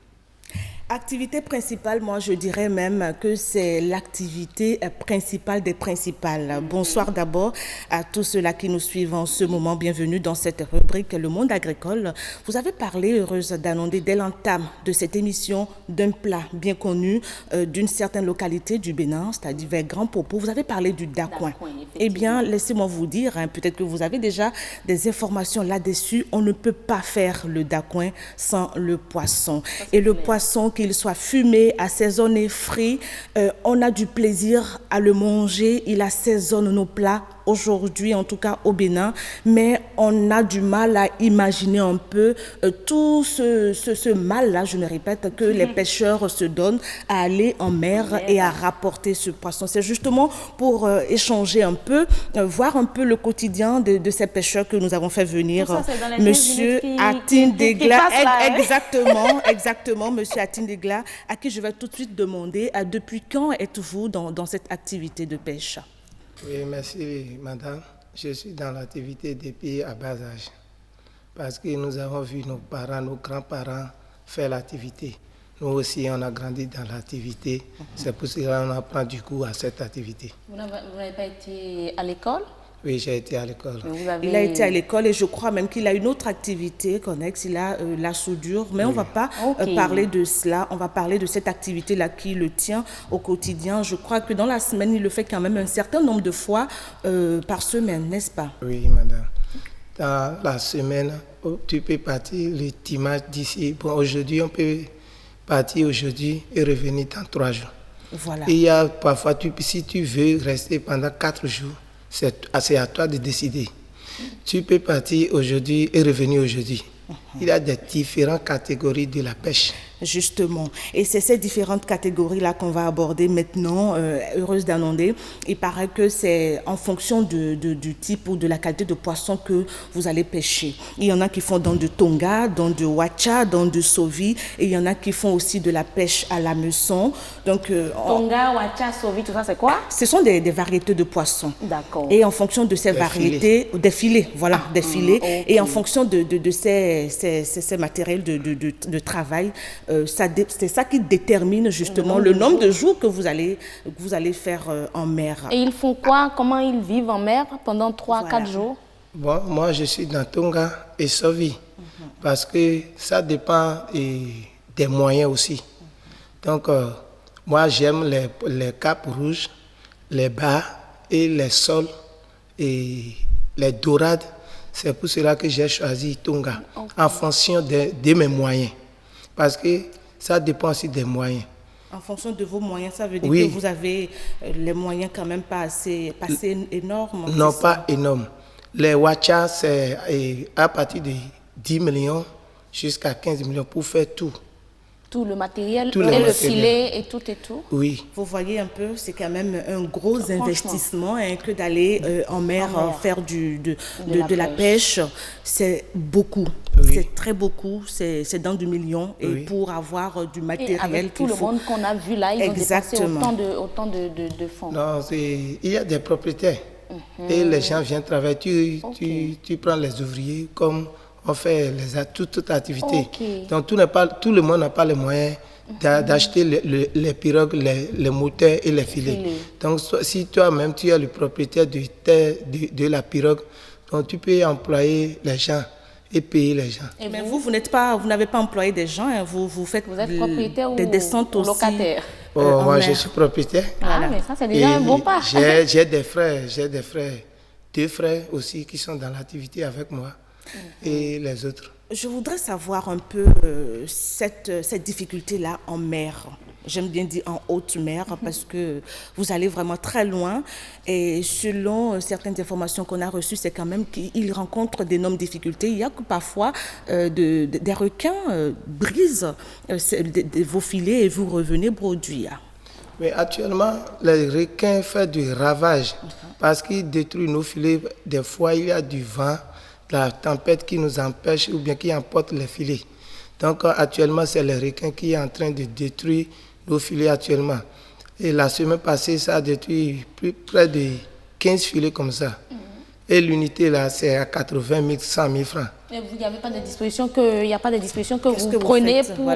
Activité principale, moi je dirais même que c'est l'activité principale des principales. Bonsoir d'abord à tous ceux-là qui nous suivent en ce moment. Bienvenue dans cette rubrique Le Monde agricole. Vous avez parlé, heureuse d'annoncer dès l'entame de cette émission, d'un plat bien connu d'une certaine localité du Bénin, c'est-à-dire vers Grand Popo. Vous avez parlé du dacouin. Eh bien, laissez-moi vous dire, peut-être que vous avez déjà des informations là-dessus, on ne peut pas faire le dacouin sans le poisson. Et le poisson, qu'il soit fumé, assaisonné, frit, on a du plaisir à le manger, il assaisonne nos plats aujourd'hui, en tout cas au Bénin, mais on a du mal à imaginer un peu tout ce mal-là, je me répète, que les pêcheurs se donnent à aller en mer et à rapporter ce poisson. C'est justement pour échanger un peu, voir un peu le quotidien de ces pêcheurs que nous avons fait venir. Monsieur Atin Degla, exactement, Monsieur Atin Degla, à qui je vais tout de suite demander depuis quand êtes-vous dans cette activité de pêche? Oui, merci madame. Je suis dans l'activité depuis à bas âge. Parce que nous avons vu nos parents, nos grands-parents faire l'activité. Nous aussi, on a grandi dans l'activité. C'est pour cela qu'on apprend du coup à cette activité. Vous n'avez pas été à l'école? Oui, j'ai été à l'école. Il a été à l'école et je crois même qu'il a une autre activité connexe, il a la soudure, mais on ne va pas parler de cela, on va parler de cette activité-là qui le tient au quotidien. Je crois que dans la semaine, il le fait quand même un certain nombre de fois par semaine, n'est-ce pas? Oui, madame. Dans la semaine, tu peux partir le dimanche d'ici. Bon, aujourd'hui, on peut partir aujourd'hui et revenir dans 3 jours. Voilà. Et il y a parfois, si tu veux rester pendant 4 jours, c'est à toi de décider. Tu peux partir aujourd'hui et revenir aujourd'hui. Il y a des différentes catégories de la pêche. Justement. Et c'est ces différentes catégories-là qu'on va aborder maintenant, heureuse d'annoncer. Il paraît que c'est en fonction du type ou de la qualité de poisson que vous allez pêcher. Il y en a qui font dans du tonga, dans du wacha, dans du sovi, et il y en a qui font aussi de la pêche à la meçon. Donc, tonga, wacha, sovi, tout ça, c'est quoi? Ce sont des variétés de poissons. D'accord. Et en fonction de ces variétés, des filets, voilà, des filets. Okay. Et en fonction de ces matériels de travail, c'est ça qui détermine justement le nombre de jours que vous allez faire en mer. Et ils font quoi? Comment ils vivent en mer pendant 3-4 jours? Bon, moi, je suis dans tonga et sovi parce que ça dépend des moyens aussi. Donc, moi, j'aime les capes rouges, les bas et les sols et les dorades. C'est pour cela que j'ai choisi tonga en fonction de mes moyens. Parce que ça dépend aussi des moyens. En fonction de vos moyens, ça veut dire que vous avez les moyens quand même pas assez énormes? Non, pas énormes. Les wacha, c'est à partir de 10 millions jusqu'à 15 millions pour faire tout. Tout le matériel, le filet et tout et tout? Oui. Vous voyez un peu, c'est quand même un gros investissement que d'aller en mer faire de la pêche. C'est beaucoup, c'est très beaucoup, c'est dans du million. Et pour avoir du matériel et avec tout le monde qu'on a vu là, ils ont dépensé autant de fonds. Non, il y a des propriétaires et les gens viennent travailler. Tu prends les ouvriers comme... On fait toute activité. Donc tout le monde n'a pas les moyens d'acheter les pirogues, les moteurs et les filets. Donc si toi-même tu es le propriétaire de la pirogue, donc tu peux employer les gens et payer les gens. Mais vous n'avez pas employé des gens, hein, vous êtes propriétaire des descentes ou aussi. Locataire? Moi je suis propriétaire. Ah, mais ça c'est déjà un bon pas. J'ai des frères, 2 frères aussi qui sont dans l'activité avec moi. Et les autres. Je voudrais savoir un peu cette difficulté-là en mer. J'aime bien dire en haute mer parce que vous allez vraiment très loin. Et selon certaines informations qu'on a reçues, c'est quand même qu'ils rencontrent d'énormes difficultés. Il y a que parfois des requins brisent vos filets et vous revenez produire. Mais actuellement, les requins font du ravage parce qu'ils détruisent nos filets. Des fois, il y a du vent, la tempête qui nous empêche ou bien qui emporte les filets. Donc actuellement, c'est le requin qui est en train de détruire nos filets actuellement. Et la semaine passée, ça a détruit près de 15 filets comme ça. Et l'unité là, c'est à 80 000, 100 000 francs. Et il n'y a pas de disposition que vous prenez pour...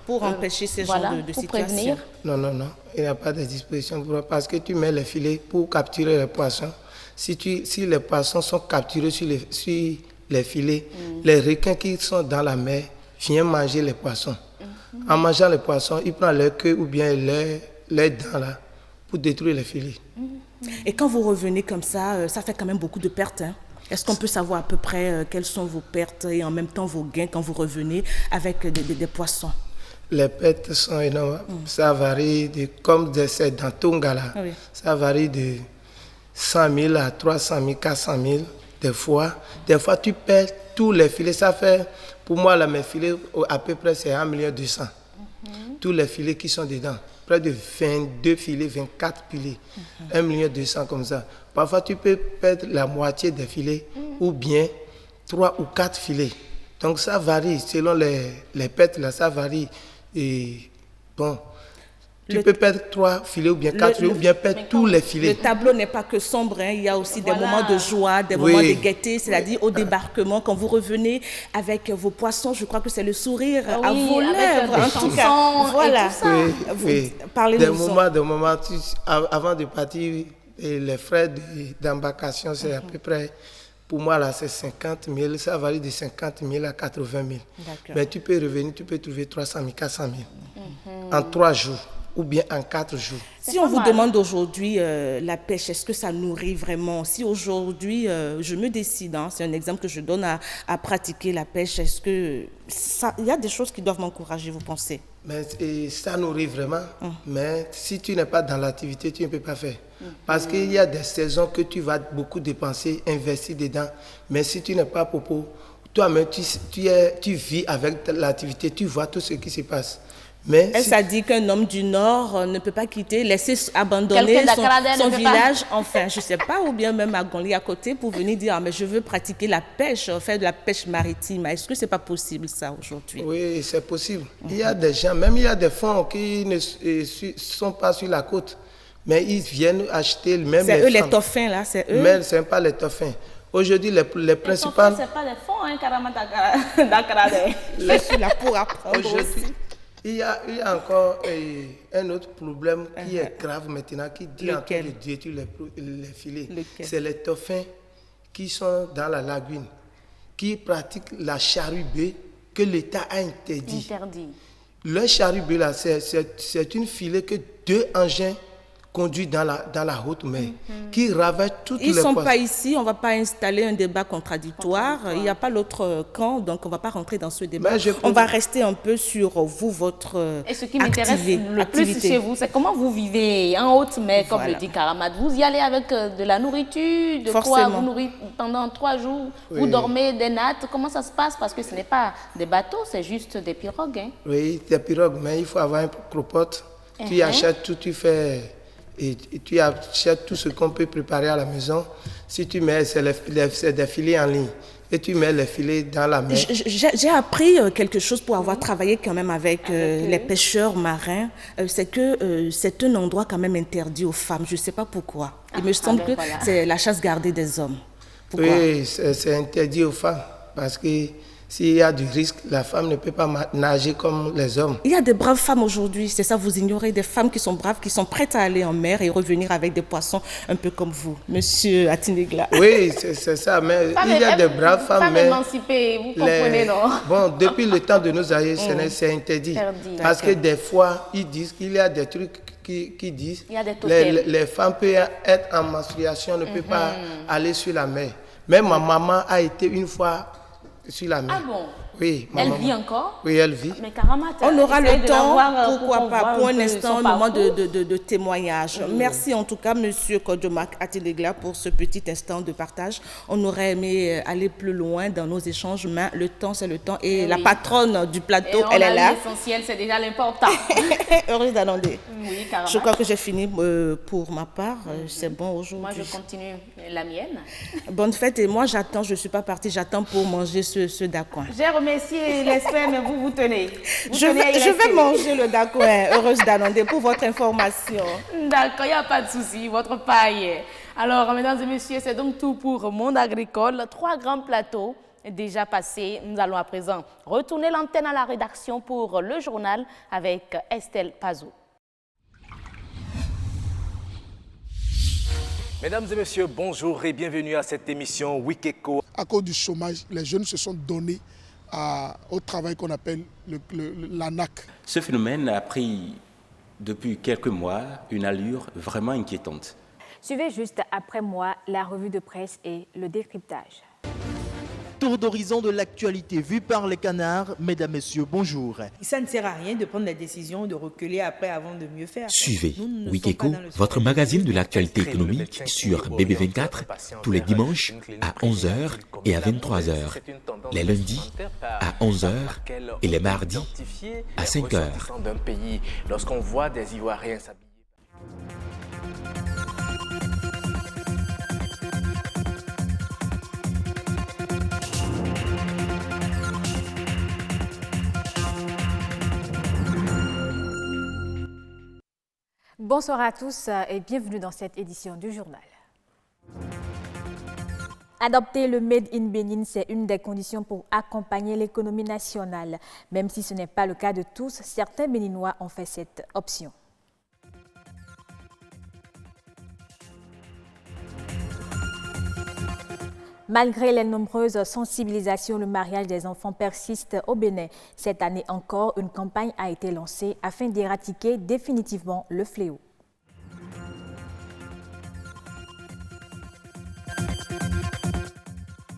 pour empêcher ces voilà, genres de pour situations. prévenir? Non, non, non. Il n'y a pas de disposition parce que tu mets les filets pour capturer les poissons. Si les poissons sont capturés sur les filets, les requins qui sont dans la mer viennent manger les poissons. En mangeant les poissons, ils prennent leur queue ou bien leurs dents là pour détruire les filets. Et quand vous revenez comme ça fait quand même beaucoup de pertes. Hein? Est-ce qu'on peut savoir à peu près quelles sont vos pertes et en même temps vos gains quand vous revenez avec des poissons? Les pertes sont énormes. Ça varie, comme c'est dans Tonga là, ça varie de 100 000 à 300 000, 400 000 des fois. Des fois, tu perds tous les filets. Ça fait, pour moi, là, mes filets, à peu près, c'est 1,2 million. Tous les filets qui sont dedans. Près de 22 filets, 24 filets. 1,2 million comme ça. Parfois, tu peux perdre la moitié des filets ou bien 3 ou 4 filets. Donc, ça varie. Selon les pertes, là, ça varie. Et bon, tu peux perdre 3 filets ou bien 4 filets ou bien perdre tous les filets. Le tableau n'est pas que sombre, hein. Il y a aussi des moments de joie, des moments de gaieté, c'est-à-dire au débarquement, quand vous revenez avec vos poissons, je crois que c'est le sourire à vos lèvres. En tout cas, voilà. Parlez-nous. Des moments, avant de partir, les frais d'embarcation, c'est à peu près, pour moi là, c'est 50 000, ça varie de 50 000 à 80 000. Mais tu peux revenir, tu peux trouver 300 000, 400 000 en 3 jours. Ou bien en 4 jours. Si on vous demande aujourd'hui la pêche, est-ce que ça nourrit vraiment? Si aujourd'hui je me décide, c'est un exemple que je donne à pratiquer la pêche, est-ce que il y a des choses qui doivent m'encourager, vous pensez? Mais ça nourrit vraiment, mais si tu n'es pas dans l'activité, tu ne peux pas faire. Parce qu'il y a des saisons que tu vas beaucoup dépenser, investir dedans, mais si tu n'es pas popo, toi-même tu vis avec l'activité, tu vois tout ce qui se passe. Ça dit qu'un homme du Nord ne peut pas laisser abandonner son village, enfin, je ne sais pas, ou bien même à Gonli à côté, pour venir dire mais je veux pratiquer la pêche, faire de la pêche maritime. Est-ce que ce n'est pas possible ça aujourd'hui? Oui, c'est possible. Il y a des gens, même il y a des fonds qui ne sont pas sur la côte, mais ils viennent acheter même c'est eux les toffins là, c'est eux? Mais ce n'est pas les toffins. Aujourd'hui, les principales... Ce n'est pas des fonds, hein, carrément, d'accord. Je suis là pour apprendre aussi. Il y a encore un autre problème qui est grave maintenant, qui dit en train de détruire les filets. C'est les dauphins qui sont dans la lagune, qui pratiquent la charrue-bait que l'État a interdit. Le charrue-bait, là, c'est une filet que 2 engins conduits dans la haute mer, qui ravagent toutes les poissons. Ils ne sont pas ici, on ne va pas installer un débat contradictoire. Il n'y a pas l'autre camp, donc on ne va pas rentrer dans ce débat. On va rester un peu sur vous, votre activité. Et ce qui m'intéresse le plus chez vous, c'est comment vous vivez en haute mer, comme le dit Karamad. Vous y allez avec de la nourriture, de quoi vous nourrissez pendant 3 jours, vous dormez des nattes. Comment ça se passe? Parce que ce n'est pas des bateaux, c'est juste des pirogues. Hein. Oui, des pirogues, mais il faut avoir un cropote. Tu achètes tout, tu fais... Et tu achètes tout ce qu'on peut préparer à la maison. Si tu mets, c'est des filets en ligne. Et tu mets les filets dans la mer. J'ai appris quelque chose pour avoir travaillé quand même avec les pêcheurs marins. C'est que c'est un endroit quand même interdit aux femmes. Je ne sais pas pourquoi. Il me semble que c'est la chasse gardée des hommes. Pourquoi? Oui, c'est interdit aux femmes. Parce que s'il y a du risque, la femme ne peut pas nager comme les hommes. Il y a des braves femmes aujourd'hui, c'est ça, vous ignorez, des femmes qui sont braves, qui sont prêtes à aller en mer et revenir avec des poissons, un peu comme vous, monsieur Atinegla. Oui, c'est ça, mais il y a des braves femmes. Femmes émancipées, vous comprenez, non? Bon, depuis le temps de nos aïeux, c'est interdit. Parce que des fois, ils disent qu'il y a des trucs qui disent les femmes peuvent être en menstruation, ne peuvent pas aller sur la mer. Même ma maman a été une fois sur la mer. Ah bon? Oui. Elle vit encore? Oui, elle vit. Mais Karamat, on aura le temps, pourquoi pas, pour un instant, un moment de témoignage. Merci en tout cas, monsieur Kodjomak Atilegla, pour ce petit instant de partage. On aurait aimé aller plus loin dans nos échanges, mais le temps, c'est le temps. Et la patronne du plateau, elle est là. L'essentiel, c'est déjà l'important. Heureuse d'annoncer. Oui, Karamat. Je crois que j'ai fini pour ma part. C'est bon aujourd'hui. Moi, je continue la mienne. Bonne fête. Et moi, j'attends, je ne suis pas partie, j'attends pour manger ce dacouin. J'ai remercié l'espère, mais vous tenez. Je vais manger le dacouin, heureuse d'annoncer, pour votre information. D'accord, il n'y a pas de souci, votre paille. Alors, mesdames et messieurs, c'est donc tout pour Monde Agricole. 3 grands plateaux déjà passé. Nous allons à présent retourner l'antenne à la rédaction pour le journal avec Estelle Pazou. Mesdames et messieurs, bonjour et bienvenue à cette émission Wikeko. À cause du chômage, les jeunes se sont donnés au travail qu'on appelle l'ANAC. Ce phénomène a pris depuis quelques mois une allure vraiment inquiétante. Suivez juste après moi la revue de presse et le décryptage. Tour d'horizon de l'actualité vue par les canards. Mesdames, Messieurs, bonjour. Ça ne sert à rien de prendre la décision de reculer après avant de mieux faire. Suivez Wikeko, votre magazine de l'actualité économique sur BB24 tous les dimanches à 11h et à 23h, les lundis à 11h et les mardis à 5h. Lorsqu'on voit des Ivoiriens s'habiller. Bonsoir à tous et bienvenue dans cette édition du journal. Adopter le Made in Bénin, c'est une des conditions pour accompagner l'économie nationale. Même si ce n'est pas le cas de tous, certains Béninois ont fait cette option. Malgré les nombreuses sensibilisations, le mariage des enfants persiste au Bénin. Cette année encore, une campagne a été lancée afin d'éradiquer définitivement le fléau.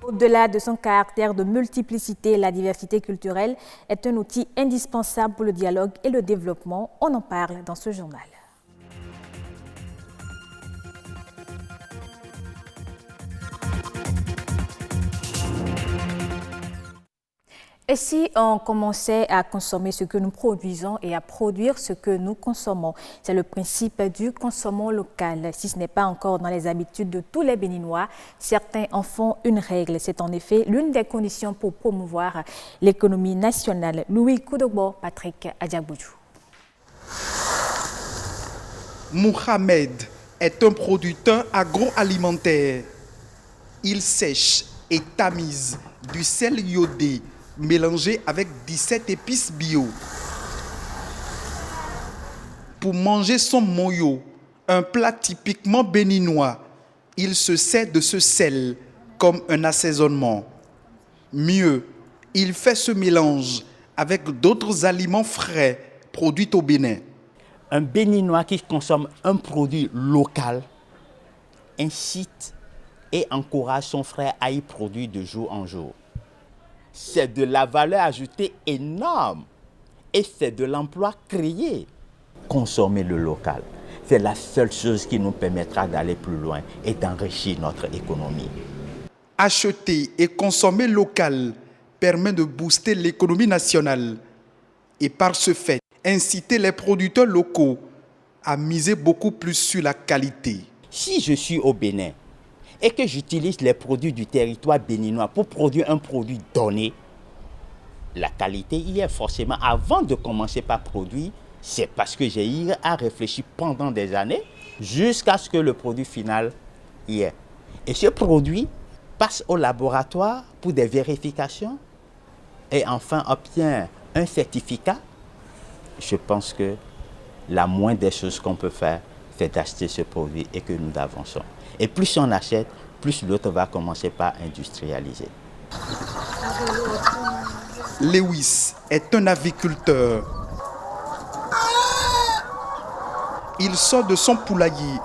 Au-delà de son caractère de multiplicité, la diversité culturelle est un outil indispensable pour le dialogue et le développement. On en parle dans ce journal. Et si on commençait à consommer ce que nous produisons et à produire ce que nous consommons? C'est le principe du consommons local. Si ce n'est pas encore dans les habitudes de tous les Béninois, certains en font une règle. C'est en effet l'une des conditions pour promouvoir l'économie nationale. Louis Koudogbo, Patrick Adjagboudjou. Mohamed est un producteur agroalimentaire. Il sèche et tamise du sel iodé mélangé avec 17 épices bio. Pour manger son moyo, un plat typiquement béninois, il se sert de ce sel comme un assaisonnement. Mieux, il fait ce mélange avec d'autres aliments frais produits au Bénin. Un Béninois qui consomme un produit local incite et encourage son frère à y produire de jour en jour. C'est de la valeur ajoutée énorme et c'est de l'emploi créé. Consommer le local, c'est la seule chose qui nous permettra d'aller plus loin et d'enrichir notre économie. Acheter et consommer local permet de booster l'économie nationale et par ce fait, inciter les producteurs locaux à miser beaucoup plus sur la qualité. Si je suis au Bénin et que j'utilise les produits du territoire béninois pour produire un produit donné, la qualité y est forcément. Avant de commencer par produire, c'est parce que j'ai eu à réfléchir pendant des années jusqu'à ce que le produit final y est. Et ce produit passe au laboratoire pour des vérifications et enfin obtient un certificat. Je pense que la moindre des choses qu'on peut faire, c'est d'acheter ce produit et que nous avançons. Et plus on achète, plus l'autre va commencer par industrialiser. Lewis est un aviculteur. Il sort de son poulailler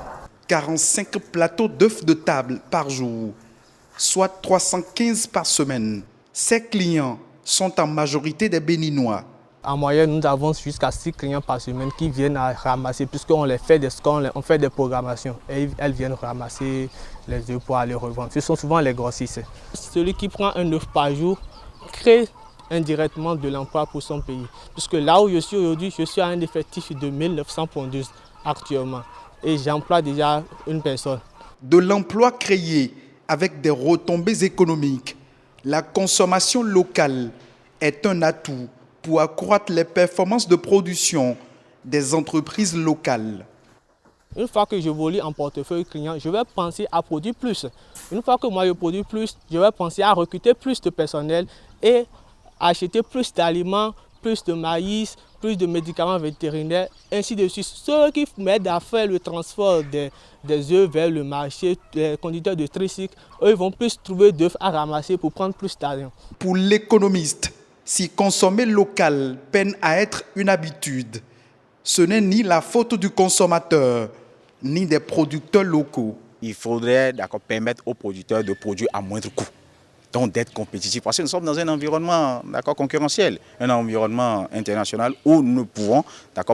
45 plateaux d'œufs de table par jour, soit 315 par semaine. Ses clients sont en majorité des Béninois. En moyenne, nous avons jusqu'à 6 clients par semaine qui viennent à ramasser, puisqu'on les fait on fait des programmations et elles viennent ramasser les œufs pour aller revendre. Ce sont souvent les grossistes. Celui qui prend un œuf par jour crée indirectement de l'emploi pour son pays. Puisque là où je suis aujourd'hui, je suis à un effectif de 1900 pondeuses actuellement et j'emploie déjà une personne. De l'emploi créé avec des retombées économiques, la consommation locale est un atout pour accroître les performances de production des entreprises locales. Une fois que j'évolue en portefeuille client, je vais penser à produire plus. Une fois que moi je produis plus, je vais penser à recruter plus de personnel et acheter plus d'aliments, plus de maïs, plus de médicaments vétérinaires, ainsi de suite. Ceux qui m'aident à faire le transport des œufs vers le marché, les conducteurs de tricycle, eux vont plus trouver d'œufs à ramasser pour prendre plus d'argent. Pour l'économiste, si consommer local peine à être une habitude, ce n'est ni la faute du consommateur, ni des producteurs locaux. Il faudrait permettre aux producteurs de produire à moindre coût, donc d'être compétitifs. Parce que nous sommes dans un environnement concurrentiel, un environnement international où nous ne pouvons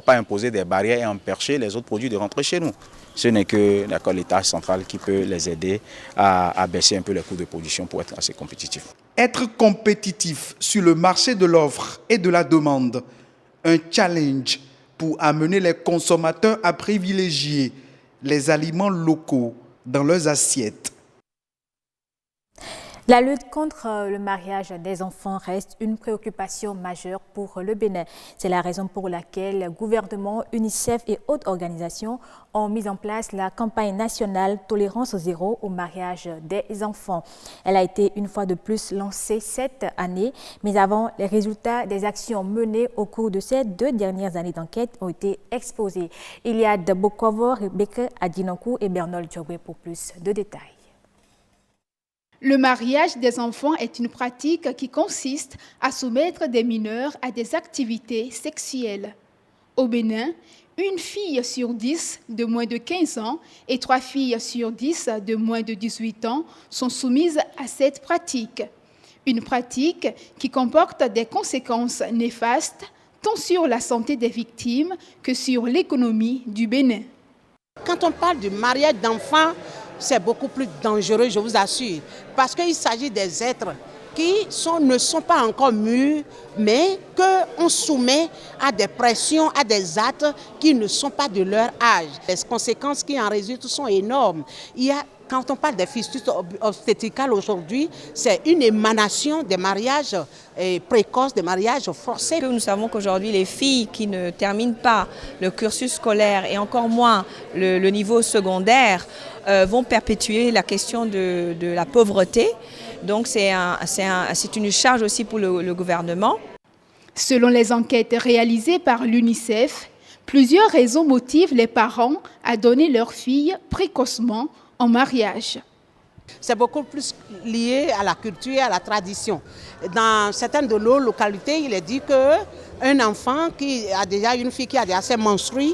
pas imposer des barrières et empêcher les autres produits de rentrer chez nous. Ce n'est que l'État central qui peut les aider à baisser un peu les coûts de production pour être assez compétitifs. Être compétitif sur le marché de l'offre et de la demande, un challenge pour amener les consommateurs à privilégier les aliments locaux dans leurs assiettes. La lutte contre le mariage des enfants reste une préoccupation majeure pour le Bénin. C'est la raison pour laquelle le gouvernement, UNICEF et autres organisations ont mis en place la campagne nationale Tolérance zéro au mariage des enfants. Elle a été une fois de plus lancée cette année, mais avant, les résultats des actions menées au cours de ces 2 dernières années d'enquête ont été exposés. Il y a de Bokovo, Rebecca Adinankou et Bernol Djogwe pour plus de détails. Le mariage des enfants est une pratique qui consiste à soumettre des mineurs à des activités sexuelles. Au Bénin, une fille sur 10 de moins de 15 ans et 3 filles sur 10 de moins de 18 ans sont soumises à cette pratique. Une pratique qui comporte des conséquences néfastes tant sur la santé des victimes que sur l'économie du Bénin. Quand on parle du mariage d'enfants, c'est beaucoup plus dangereux, je vous assure, parce qu'il s'agit des êtres qui ne sont pas encore mûrs, mais qu'on soumet à des pressions, à des actes qui ne sont pas de leur âge. Les conséquences qui en résultent sont énormes. Quand on parle des fistutes obstétricales aujourd'hui, c'est une émanation des mariages précoces, des mariages forcés. Nous savons qu'aujourd'hui, les filles qui ne terminent pas le cursus scolaire et encore moins le niveau secondaire vont perpétuer la question de la pauvreté. Donc c'est une charge aussi pour le gouvernement. Selon les enquêtes réalisées par l'UNICEF, plusieurs raisons motivent les parents à donner leurs filles précocement en mariage. C'est beaucoup plus lié à la culture et à la tradition. Dans certaines de nos localités, il est dit qu'un enfant qui a déjà une fille qui a déjà menstrué,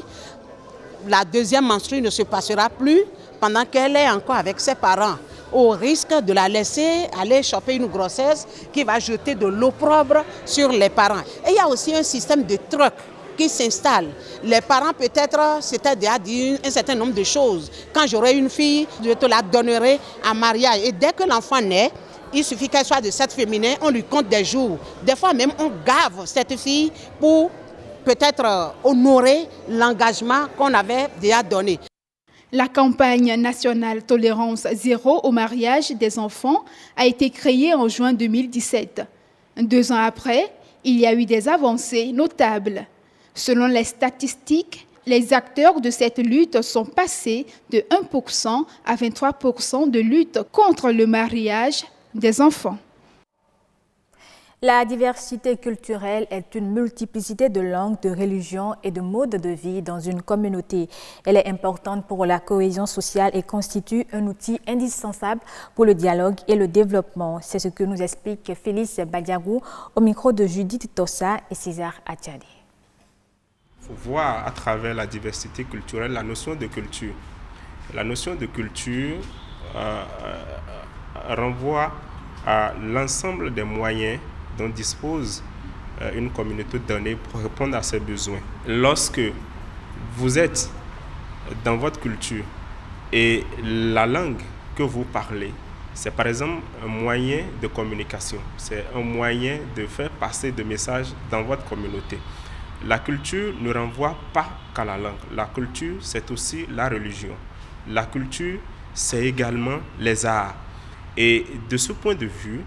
la deuxième menstrue ne se passera plus pendant qu'elle est encore avec ses parents, au risque de la laisser aller choper une grossesse qui va jeter de l'opprobre sur les parents. Et il y a aussi un système de truc qui s'installe. Les parents peut-être s'étaient déjà dit un certain nombre de choses. Quand j'aurai une fille, je te la donnerai en mariage. Et dès que l'enfant naît, il suffit qu'elle soit de sexe féminin, on lui compte des jours. Des fois même, on gave cette fille pour peut-être honorer l'engagement qu'on avait déjà donné. La campagne nationale Tolérance zéro au mariage des enfants a été créée en juin 2017. 2 ans après, il y a eu des avancées notables. Selon les statistiques, les acteurs de cette lutte sont passés de 1% à 23% de lutte contre le mariage des enfants. La diversité culturelle est une multiplicité de langues, de religions et de modes de vie dans une communauté. Elle est importante pour la cohésion sociale et constitue un outil indispensable pour le dialogue et le développement. C'est ce que nous explique Félix Badiagou au micro de Judith Tossa et César Attiadi. Il faut voir à travers la diversité culturelle la notion de culture. La notion de culture renvoie à l'ensemble des moyens dont dispose une communauté donnée pour répondre à ses besoins. Lorsque vous êtes dans votre culture et la langue que vous parlez, c'est par exemple un moyen de communication, c'est un moyen de faire passer des messages dans votre communauté. La culture ne renvoie pas qu'à la langue. La culture, c'est aussi la religion. La culture, c'est également les arts. Et de ce point de vue,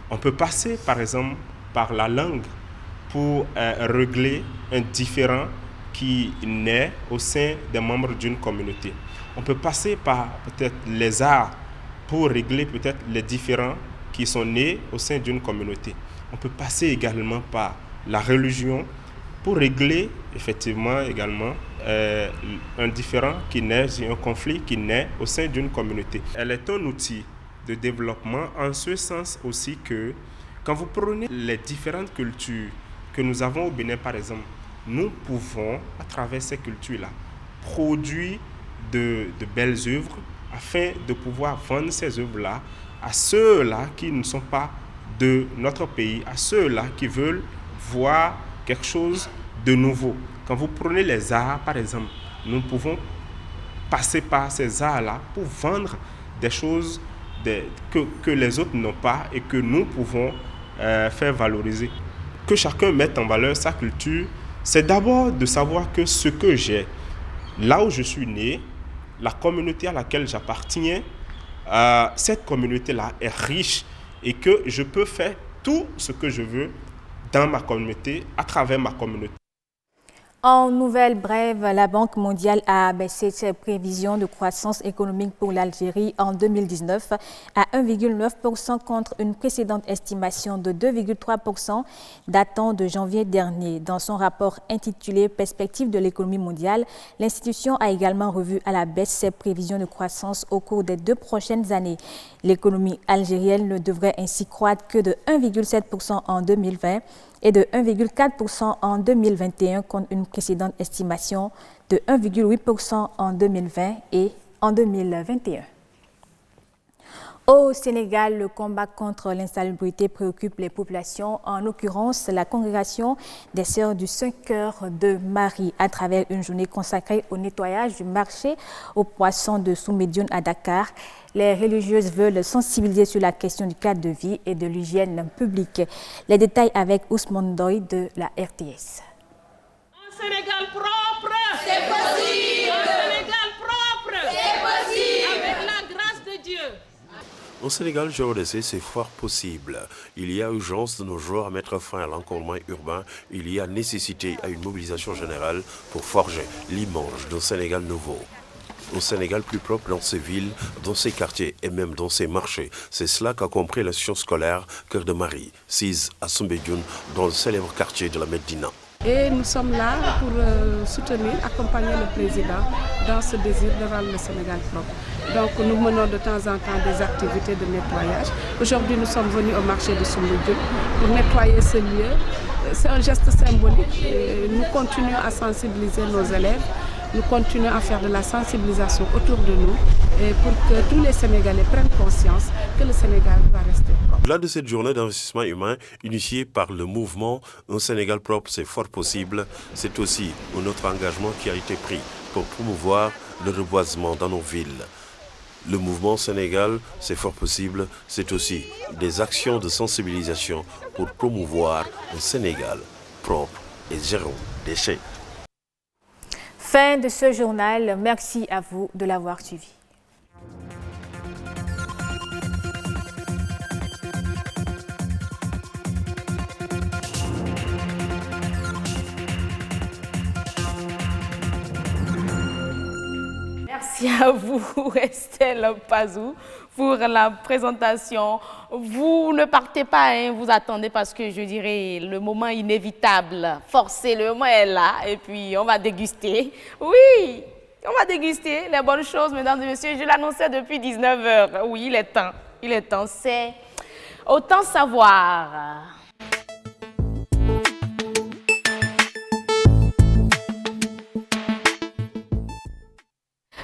on peut passer par exemple par la langue pour régler un différend qui naît au sein des membres d'une communauté. On peut passer par peut-être les arts pour régler peut-être les différends qui sont nés au sein d'une communauté. On peut passer également par la religion pour régler effectivement également un différend qui naît, un conflit qui naît au sein d'une communauté. Elle est un outil de développement en ce sens aussi que quand vous prenez les différentes cultures que nous avons au Bénin par exemple, nous pouvons à travers ces cultures-là produire de belles œuvres afin de pouvoir vendre ces œuvres-là à ceux-là qui ne sont pas de notre pays, à ceux-là qui veulent voir quelque chose de nouveau. Quand vous prenez les arts, par exemple, nous pouvons passer par ces arts-là pour vendre des choses que les autres n'ont pas et que nous pouvons faire valoriser. Que chacun mette en valeur sa culture, c'est d'abord de savoir que ce que j'ai, là où je suis né, la communauté à laquelle j'appartiens, cette communauté-là est riche et que je peux faire tout ce que je veux dans ma communauté, à travers ma communauté. En nouvelle brève, la Banque mondiale a baissé ses prévisions de croissance économique pour l'Algérie en 2019 à 1,9% contre une précédente estimation de 2,3% datant de janvier dernier. Dans son rapport intitulé « Perspectives de l'économie mondiale », l'institution a également revu à la baisse ses prévisions de croissance au cours des 2 prochaines années. L'économie algérienne ne devrait ainsi croître que de 1,7% en 2020 et de 1,4% en 2021 contre une précédente estimation de 1,8% en 2020 et en 2021. Au Sénégal, le combat contre l'insalubrité préoccupe les populations, en l'occurrence la congrégation des Sœurs du Saint-Cœur de Marie, à travers une journée consacrée au nettoyage du marché aux poissons de Soumbédioune à Dakar. Les religieuses veulent sensibiliser sur la question du cadre de vie et de l'hygiène publique. Les détails avec Ousmane Doy de la RTS. Un Sénégal propre, c'est possible. Un Sénégal propre, c'est possible. Avec la grâce de Dieu. Au Sénégal, je redescends, c'est fort possible. Il y a urgence de nos jours à mettre fin à l'encombrement urbain. Il y a nécessité à une mobilisation générale pour forger l'image d'un Sénégal nouveau. Au Sénégal plus propre dans ses villes, dans ses quartiers et même dans ses marchés. C'est cela qu'a compris l'institution scolaire Cœur de Marie, sise à Soumbédioune, dans le célèbre quartier de la Médina. Et nous sommes là pour soutenir, accompagner le président dans ce désir de rendre le Sénégal propre. Donc nous menons de temps en temps des activités de nettoyage. Aujourd'hui nous sommes venus au marché de Soumbédioune pour nettoyer ce lieu. C'est un geste symbolique. Nous continuons à sensibiliser nos élèves. Nous continuons à faire de la sensibilisation autour de nous et pour que tous les Sénégalais prennent conscience que le Sénégal va rester propre. Au-delà de cette journée d'investissement humain initiée par le mouvement Un Sénégal propre, c'est fort possible, c'est aussi un autre engagement qui a été pris pour promouvoir le reboisement dans nos villes. Le mouvement Sénégal, c'est fort possible, c'est aussi des actions de sensibilisation pour promouvoir un Sénégal propre et zéro déchet. Fin de ce journal. Merci à vous de l'avoir suivi. Merci à vous, Estelle Pazou, pour la présentation. Vous ne partez pas, hein, vous attendez parce que je dirais le moment inévitable, forcé, le moment est là et puis on va déguster. Oui, on va déguster les bonnes choses, mesdames et messieurs. Je l'annonçais depuis 19h. Oui, il est temps, c'est Autant savoir.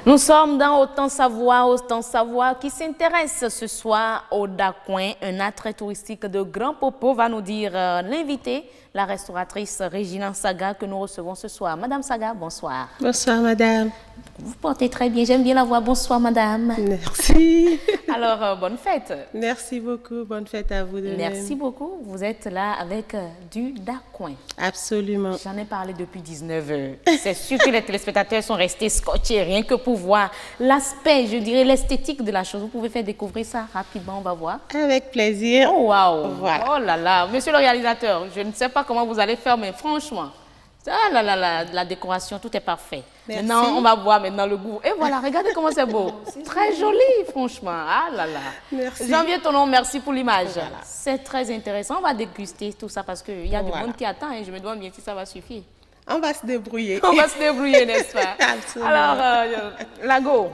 Nous sommes dans Autant savoir qui s'intéresse ce soir au Dacoin, un attrait touristique de Grand Popo, va nous dire l'invité, la restauratrice Régina Saga que nous recevons ce soir. Madame Saga, bonsoir. Bonsoir, madame. Vous portez très bien, j'aime bien la voix. Bonsoir, madame. Merci. Alors, bonne fête. Merci beaucoup, bonne fête à vous de même. Merci beaucoup. Vous êtes là avec du Dacoin. Absolument. J'en ai parlé depuis 19h. C'est sûr que les téléspectateurs sont restés scotchés, rien que pour voir l'aspect, je dirais, l'esthétique de la chose. Vous pouvez faire découvrir ça rapidement, on va voir. Avec plaisir. Oh, waouh. Voilà. Oh là là. Monsieur le réalisateur, je ne sais pas comment vous allez faire, mais franchement, Ah là là là, la décoration, tout est parfait. Merci. Maintenant, on va voir maintenant le goût. Et voilà, regardez comment c'est beau. Très joli, franchement. Ah là là. Merci. Janvier Tonon, merci pour l'image. Voilà. C'est très intéressant. On va déguster tout ça parce qu'il y a du monde qui attend et je me demande bien si ça va suffire. On va se débrouiller. On va se débrouiller, n'est-ce pas? Absolument. Alors, Lago,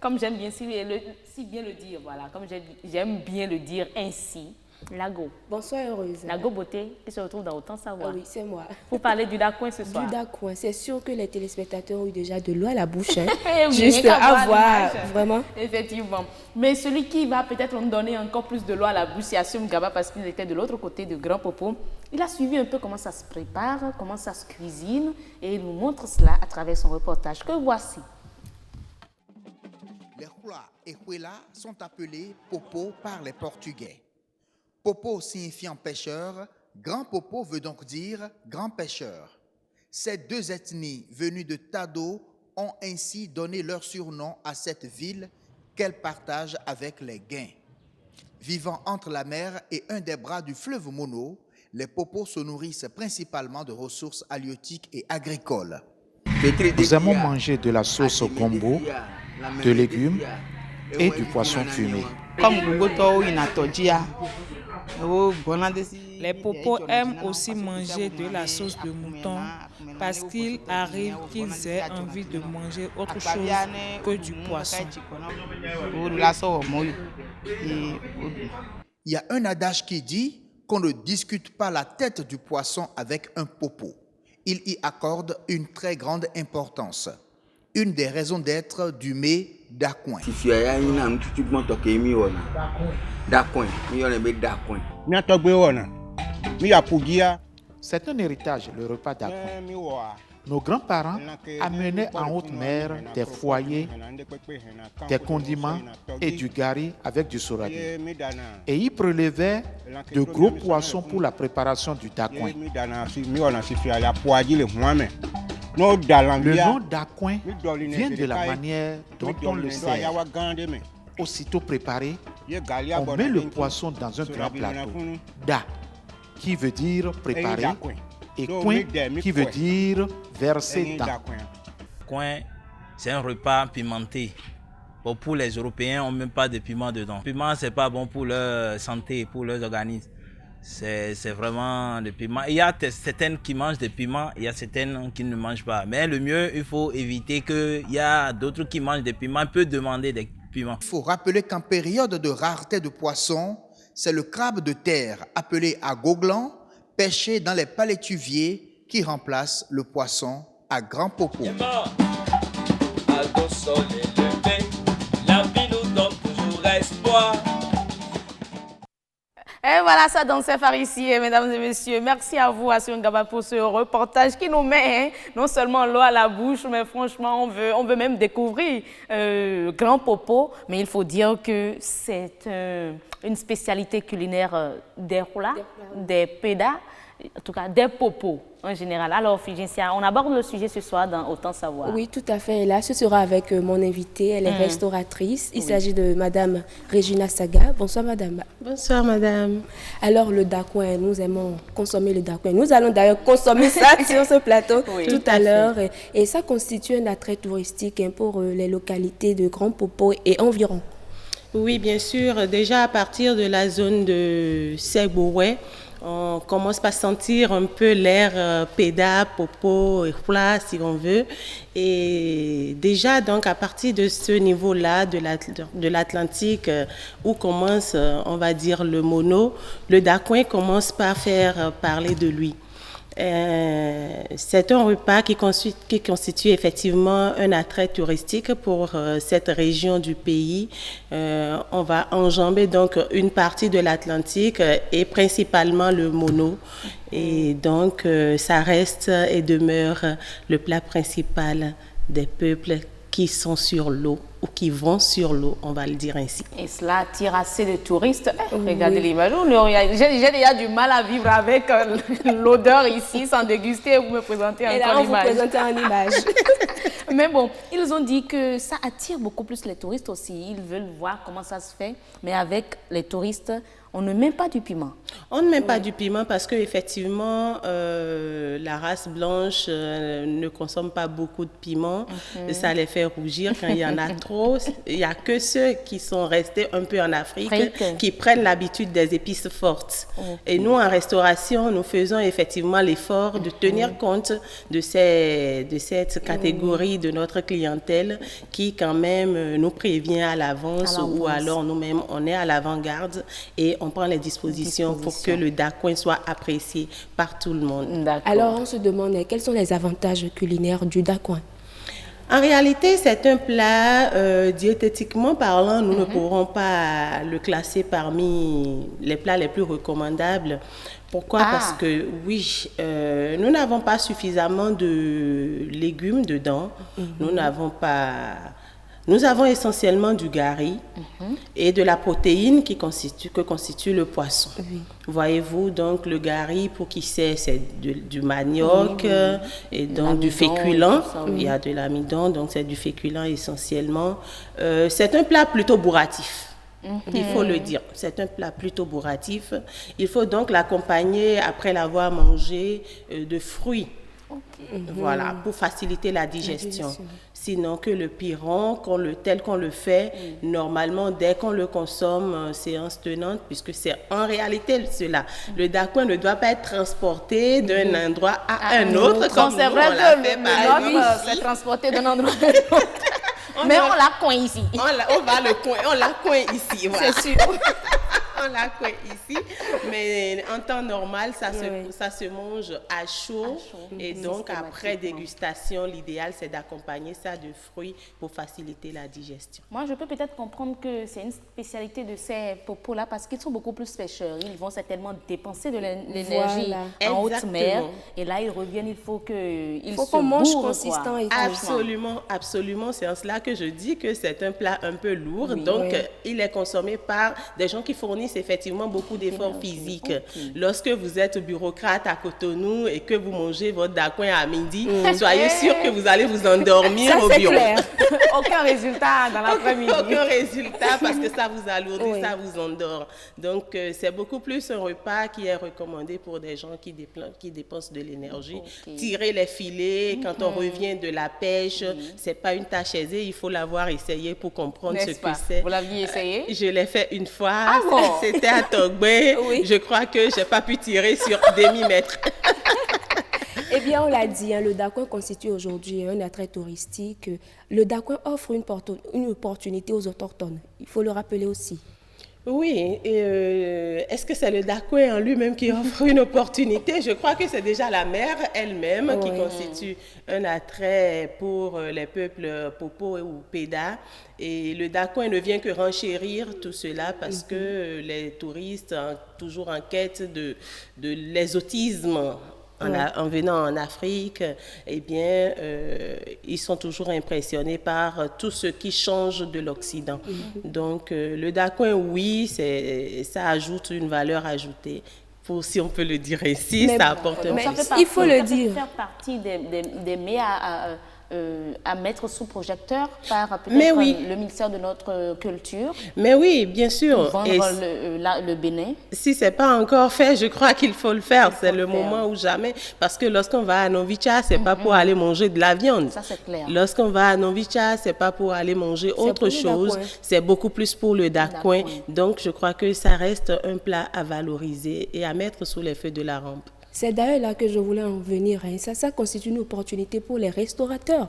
comme j'aime bien si bien le dire, voilà, comme j'aime bien le dire ainsi, Lago. Bonsoir, heureuse. Lago Beauté, qui se retrouve dans Autant Savoir. Oui, c'est moi. Pour parler du Dacoin ce soir. Du Dacoin, c'est sûr que les téléspectateurs ont eu déjà de l'eau à la bouche. Hein. Juste à voir, vraiment. Effectivement. Mais celui qui va peut-être nous donner encore plus de l'eau à la bouche, c'est Assum Gaba, parce qu'il était de l'autre côté de Grand Popo. Il a suivi un peu comment ça se prépare, comment ça se cuisine, et il nous montre cela à travers son reportage que voici. Les Hula et Huela sont appelés Popo par les Portugais. Popo signifiant pêcheur, Grand Popo veut donc dire grand pêcheur. Ces deux ethnies venues de Tado ont ainsi donné leur surnom à cette ville qu'elles partagent avec les Guins. Vivant entre la mer et un des bras du fleuve Mono, les Popos se nourrissent principalement de ressources halieutiques et agricoles. Nous aimons manger de la sauce gombo, de légumes et du poisson fumé. Les Popos aiment aussi manger de la sauce de mouton parce qu'il arrive qu'ils aient envie de manger autre chose que du poisson. Il y a un adage qui dit qu'on ne discute pas la tête du poisson avec un popo. Il y accorde une très grande importance. Une des raisons d'être du mets Dacoin. C'est un héritage, le repas Dacoin. Nos grands-parents amenaient en haute mer des foyers, des condiments et du gari avec du sorabi. Et ils prélevaient de gros poissons pour la préparation du Dacoin. Le nom Dacoin vient de la manière dont on le sert. Aussitôt préparé, on met le poisson dans un grand plateau. Da, qui veut dire préparer, et coin, qui veut dire verser dans. Coin, c'est un repas pimenté. Bon, pour les Européens, on ne met pas de piment dedans. Le piment, ce n'est pas bon pour leur santé, pour leurs organismes. C'est vraiment le piment. Il y a certaines qui mangent des piments, il y a certaines qui ne mangent pas. Mais le mieux, il faut éviter qu'il y a d'autres qui mangent des piments. On peut demander des piments. Il faut rappeler qu'en période de rareté de poissons, c'est le crabe de terre, appelé à goglan, pêché dans les palétuviers, qui remplace le poisson à grand popo. La vie nous donne toujours espoir. Et voilà, ça dansait par ici, mesdames et messieurs. Merci à vous, Assum Gaba, pour ce reportage qui nous met non seulement l'eau à la bouche, mais franchement, on veut même découvrir Grand Popo. Mais il faut dire que c'est une spécialité culinaire des Hula, des Peda, en tout cas des Popos en général. Alors, Figencia, on aborde le sujet ce soir dans Autant Savoir. Oui, tout à fait. Et là, ce sera avec mon invitée. Elle est restauratrice. Il s'agit de Madame Regina Saga. Bonsoir, Madame. Bonsoir, Madame. Alors, le Dacoin, nous aimons consommer le Dacoin. Nous allons d'ailleurs consommer ça sur ce plateau tout à l'heure. Et ça constitue un attrait touristique pour les localités de Grand Popo et environ. Oui, bien sûr. Déjà, à partir de la zone de Segbouré, on commence par sentir un peu l'air Peda, Popo, Hula, si on veut. Et déjà, donc, à partir de ce niveau-là, de l'Atlantique, où commence, on va dire, le mono, le Dacoin commence par faire parler de lui. C'est un repas qui constitue effectivement un attrait touristique pour cette région du pays. On va enjamber donc une partie de l'Atlantique et principalement le mono. Et donc, ça reste et demeure le plat principal des peuples qui sont sur l'eau ou qui vont sur l'eau, on va le dire ainsi. Et cela attire assez de touristes. Regardez l'image. J'ai déjà du mal à vivre avec l'odeur ici, sans déguster. Vous me présentez encore l'image. Et là, on vous présente en image. Mais bon, ils ont dit que ça attire beaucoup plus les touristes aussi. Ils veulent voir comment ça se fait. Mais avec les touristes, on ne met pas du piment. On ne met pas du piment parce qu'effectivement, la race blanche ne consomme pas beaucoup de piment. Ça les fait rougir quand il y en a trop. Il n'y a que ceux qui sont restés un peu en Afrique qui prennent l'habitude des épices fortes. Et nous, en restauration, nous faisons effectivement l'effort de tenir compte de cette catégorie de notre clientèle qui quand même nous prévient à l'avance ou alors nous-mêmes, on est à l'avant-garde et on prend les dispositions pour que le dacouin soit apprécié par tout le monde. Alors, on se demande quels sont les avantages culinaires du dacouin? En réalité, c'est un plat, diététiquement parlant, nous ne pourrons pas le classer parmi les plats les plus recommandables. Pourquoi? Parce que, oui, nous n'avons pas suffisamment de légumes dedans. Nous avons essentiellement du gari et de la protéine que constitue le poisson. Voyez-vous, donc le gari, pour qui c'est du manioc et donc du féculent. Il y a de l'amidon, donc c'est du féculent essentiellement. C'est un plat plutôt bourratif. Il faut le dire, c'est un plat plutôt bourratif. Il faut donc l'accompagner, après l'avoir mangé, de fruits. Voilà, pour faciliter la digestion. Sinon que le piron, tel qu'on le fait, normalement, dès qu'on le consomme en séance tenante, puisque c'est en réalité cela. Le dacouin ne doit pas être transporté d'un endroit à un autre, comme c'est vrai que c'est transporté d'un endroit à un autre. Mais on la coin ici. On la coin ici, voilà. C'est sûr. On la coin ici, mais en temps normal, ça se mange à chaud. Et donc, après dégustation, l'idéal, c'est d'accompagner ça de fruits pour faciliter la digestion. Moi, je peux peut-être comprendre que c'est une spécialité de ces popos-là parce qu'ils sont beaucoup plus pêcheurs. Ils vont certainement dépenser de l'énergie en haute mer. Et là, ils reviennent, il faut qu'on mange consistant et absolument, absolument. C'est en cela que je dis que c'est un plat un peu lourd. Donc, il est consommé par des gens qui fournissent effectivement beaucoup d'efforts physiques. Lorsque vous êtes bureaucrate à Cotonou et que vous mangez votre dacouin à midi, soyez sûr que vous allez vous endormir au bureau. Clair. Aucun résultat dans l'après-midi. Aucun résultat parce que ça vous alourdit, ça vous endort. Donc, c'est beaucoup plus un repas qui est recommandé pour des gens qui dépensent de l'énergie. Tirer les filets, quand on revient de la pêche, c'est pas une tâche aisée, il faut l'avoir essayé pour comprendre ce que c'est. Vous l'aviez essayé? Je l'ai fait une fois. Ah bon? C'était à Togbé. Je crois que je n'ai pas pu tirer sur demi-mètre. Eh bien, on l'a dit, le dacouin constitue aujourd'hui un attrait touristique. Le dacouin offre une opportunité aux autochtones. Il faut le rappeler aussi. Oui, est-ce que c'est le dacouin en lui-même qui offre une opportunité? Je crois que c'est déjà la mer elle-même qui constitue un attrait pour les peuples Popo ou Péda. Et le dacouin ne vient que renchérir tout cela parce que les touristes, toujours en quête de l'exotisme, en venant en Afrique, eh bien, ils sont toujours impressionnés par tout ce qui change de l'Occident. Donc, le dacouin, oui, ça ajoute une valeur ajoutée. Si on peut le dire ainsi, ça apporte un plus. Il faut le dire. Ça fait faire partie des mets à mettre sous projecteur par peut-être le ministère de notre culture. Mais oui, bien sûr. Vendre le Bénin. Si ce n'est pas encore fait, je crois qu'il faut le faire. C'est le moment ou jamais. Parce que lorsqu'on va à Novicha, ce n'est pas pour aller manger de la viande. Ça, c'est clair. Lorsqu'on va à Novicha, ce n'est pas pour aller manger autre chose. C'est beaucoup plus pour le dacouin. Donc, je crois que ça reste un plat à valoriser et à mettre sous les feux de la rampe. C'est d'ailleurs là que je voulais en venir. Ça constitue une opportunité pour les restaurateurs.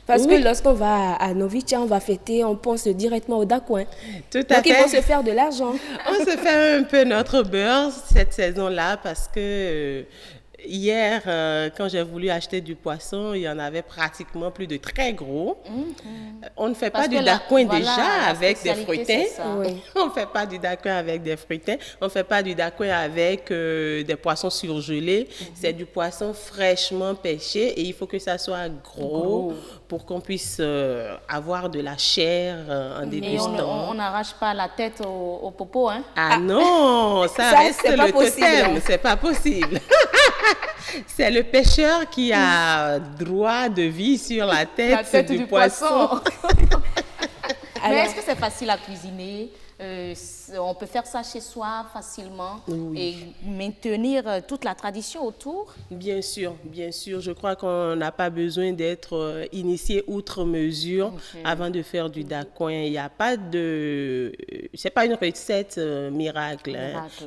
Parce que lorsqu'on va à Novicha, on va fêter, on pense directement au dacouin. Tout à fait. Donc, ils vont se faire de l'argent. On se fait un peu notre beurre cette saison-là parce que hier, quand j'ai voulu acheter du poisson, il y en avait pratiquement plus de très gros. On ne fait pas du dacouin déjà avec des fruitins. On ne fait pas du dacouin avec des fruitins. On ne fait pas du dacouin avec des poissons surgelés. C'est du poisson fraîchement pêché et il faut que ça soit gros pour qu'on puisse avoir de la chair en dégustant. On n'arrache pas la tête au popo, hein? Ah non, ça reste le totem. C'est pas possible. C'est le pêcheur qui a droit de vie sur la tête du poisson. Mais est-ce que c'est facile à cuisiner? On peut faire ça chez soi facilement et maintenir toute la tradition autour. Bien sûr, bien sûr. Je crois qu'on n'a pas besoin d'être initié outre mesure avant de faire du dacoin. Il n'y a pas de... C'est pas une recette miracle.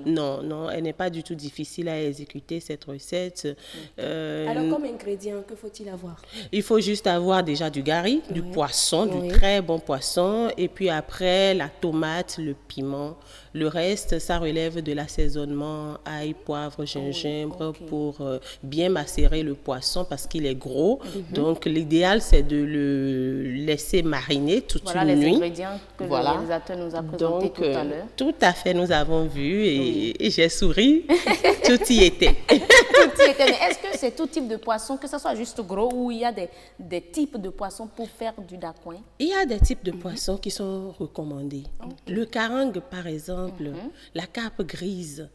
Non, non, elle n'est pas du tout difficile à exécuter, cette recette. Alors, comme ingrédient, que faut-il avoir? Il faut juste avoir déjà du gari, du poisson, du très bon poisson, et puis après, la tomate, le piment. Le reste, ça relève de l'assaisonnement, ail, poivre, gingembre pour bien macérer le poisson parce qu'il est gros. Donc, l'idéal, c'est de le laisser mariner toute une nuit. Voilà les ingrédients que le réalisateur nous a présentés tout à l'heure. Tout à fait, nous avons vu et j'ai souri. Tout y était. Tout y était. Mais est-ce que c'est tout type de poisson, que ce soit juste gros ou il y a des types de poissons pour faire du dacoin? Il y a des types de poissons qui sont recommandés. Le carangue, par exemple, la carpe grise,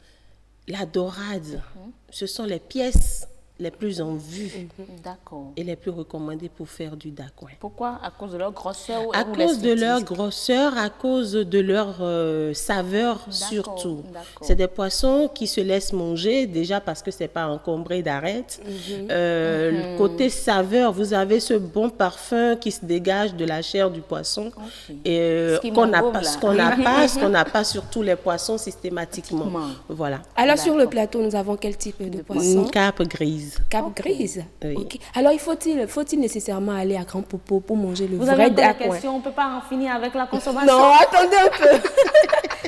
la dorade, ce sont les pièces les plus en vue et les plus recommandées pour faire du dacoin. Pourquoi? À cause de leur grosseur? À cause de leur grosseur, à cause de leur saveur surtout. C'est des poissons qui se laissent manger déjà parce que c'est pas encombré d'arêtes. Côté saveur, vous avez ce bon parfum qui se dégage de la chair du poisson et qu'on n'a pas sur tous les poissons systématiquement. Voilà. Alors sur le plateau, nous avons quel type de poisson? Une carpe grise. Carpe grise. Oui. Alors, faut-il nécessairement aller à Grand Popo pour manger le Vous vrai avez dacoin? la question, on ne peut pas en finir avec la consommation. Non, attendez un peu.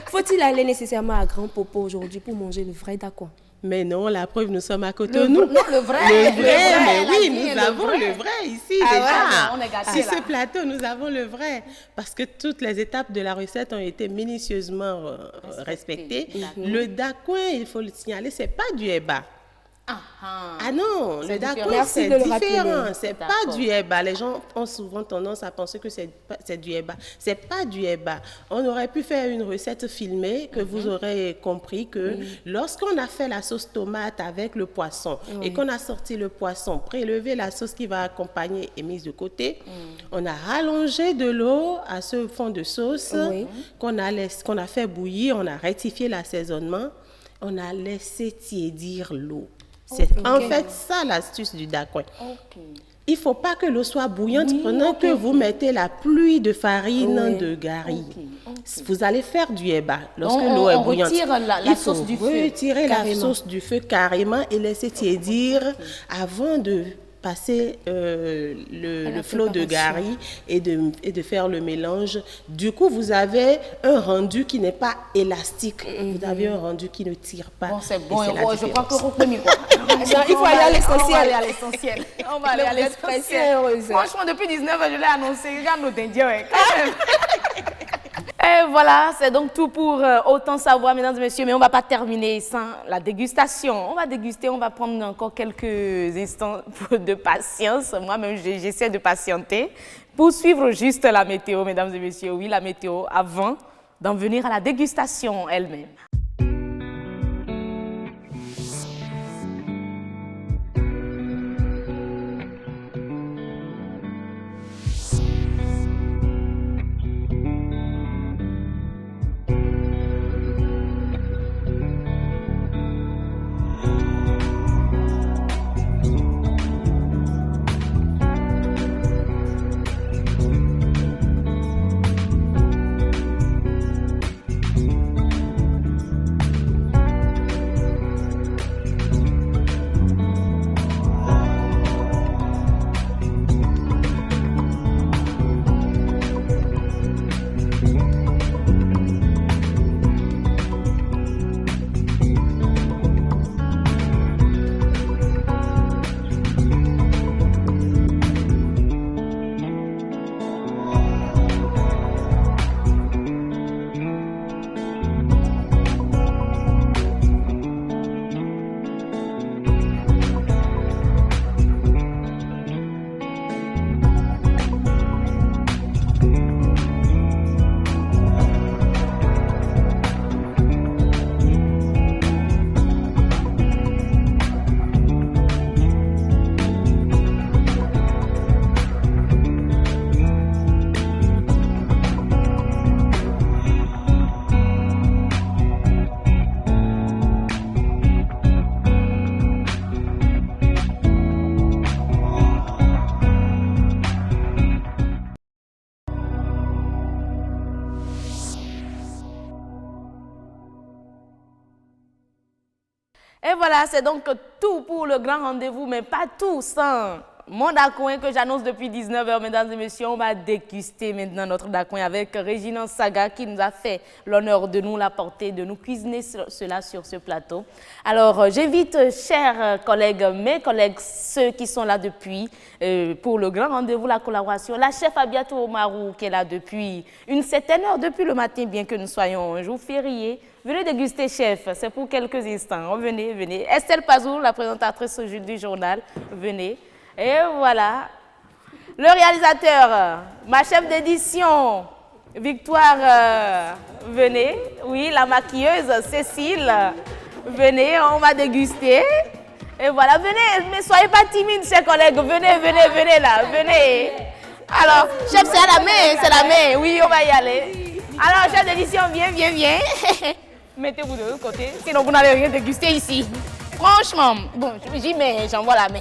Faut-il aller nécessairement à Grand Popo aujourd'hui pour manger le vrai dacoin? Mais non, la preuve, nous sommes à Cotonou. Le vrai. Mais oui, nous avons le vrai ici déjà. Ouais, on est gâtés, Sur ce plateau, nous avons le vrai. Parce que toutes les étapes de la recette ont été minutieusement respectées. Le dacoin, il faut le signaler, c'est pas du eba. Ah non, le dacoin, c'est différent. C'est pas du eba. Les gens ont souvent tendance à penser que c'est du eba. C'est pas du eba. On aurait pu faire une recette filmée que vous aurez compris que lorsqu'on a fait la sauce tomate avec le poisson et qu'on a sorti le poisson, prélevé la sauce qui va accompagner et mise de côté, on a rallongé de l'eau à ce fond de sauce qu'on a fait bouillir, on a rectifié l'assaisonnement, on a laissé tiédir l'eau. C'est en fait ça l'astuce du dacoin. Il ne faut pas que l'eau soit bouillante pendant que vous mettez la pluie de farine de gari. Vous allez faire du eba. Lorsque l'eau est bouillante, la sauce du feu. Retirer la sauce du feu carrément et laisser tiédir avant de passer le flot de gari et de faire le mélange. Du coup, vous avez un rendu qui n'est pas élastique. Vous avez un rendu qui ne tire pas. Bon, c'est bon. Je crois que il faut aller à l'essentiel. On va aller à l'essentiel. On va aller à l'essentiel. Franchement, depuis 19 ans, je l'ai annoncé. Regarde nos Indiens, quand même. Et voilà, c'est donc tout pour Autant Savoir, mesdames et messieurs. Mais on ne va pas terminer sans la dégustation. On va déguster, on va prendre encore quelques instants de patience. Moi-même, j'essaie de patienter pour suivre juste la météo, mesdames et messieurs. Oui, la météo avant d'en venir à la dégustation elle-même. voilà, c'est donc tout pour le grand rendez-vous, mais pas tout sans mon dacouin que j'annonce depuis 19h, mesdames et messieurs. On va déguster maintenant notre dacouin avec Régine Saga qui nous a fait l'honneur de nous l'apporter, de nous cuisiner cela sur ce plateau. Alors, j'invite, chers collègues, mes collègues, ceux qui sont là depuis, pour le grand rendez-vous, la collaboration, la chef Abiatou Omarou qui est là depuis une certaine heure, depuis le matin, bien que nous soyons un jour férié. Venez déguster, chef, c'est pour quelques instants. Venez, venez. Estelle Pazou, la présentatrice du journal, venez. Et voilà, le réalisateur, ma chef d'édition, Victoire, venez. Oui, la maquilleuse, Cécile, venez, on va déguster. Et voilà, venez, mais soyez pas timides, chers collègues, venez, venez, venez là, venez. Alors, chef, c'est à la main, c'est la main, oui, on va y aller. Alors, chef d'édition, viens, viens, viens. Mettez-vous de l'autre côté, sinon vous n'allez rien déguster ici. Franchement, bon, j'y mets, j'envoie la main.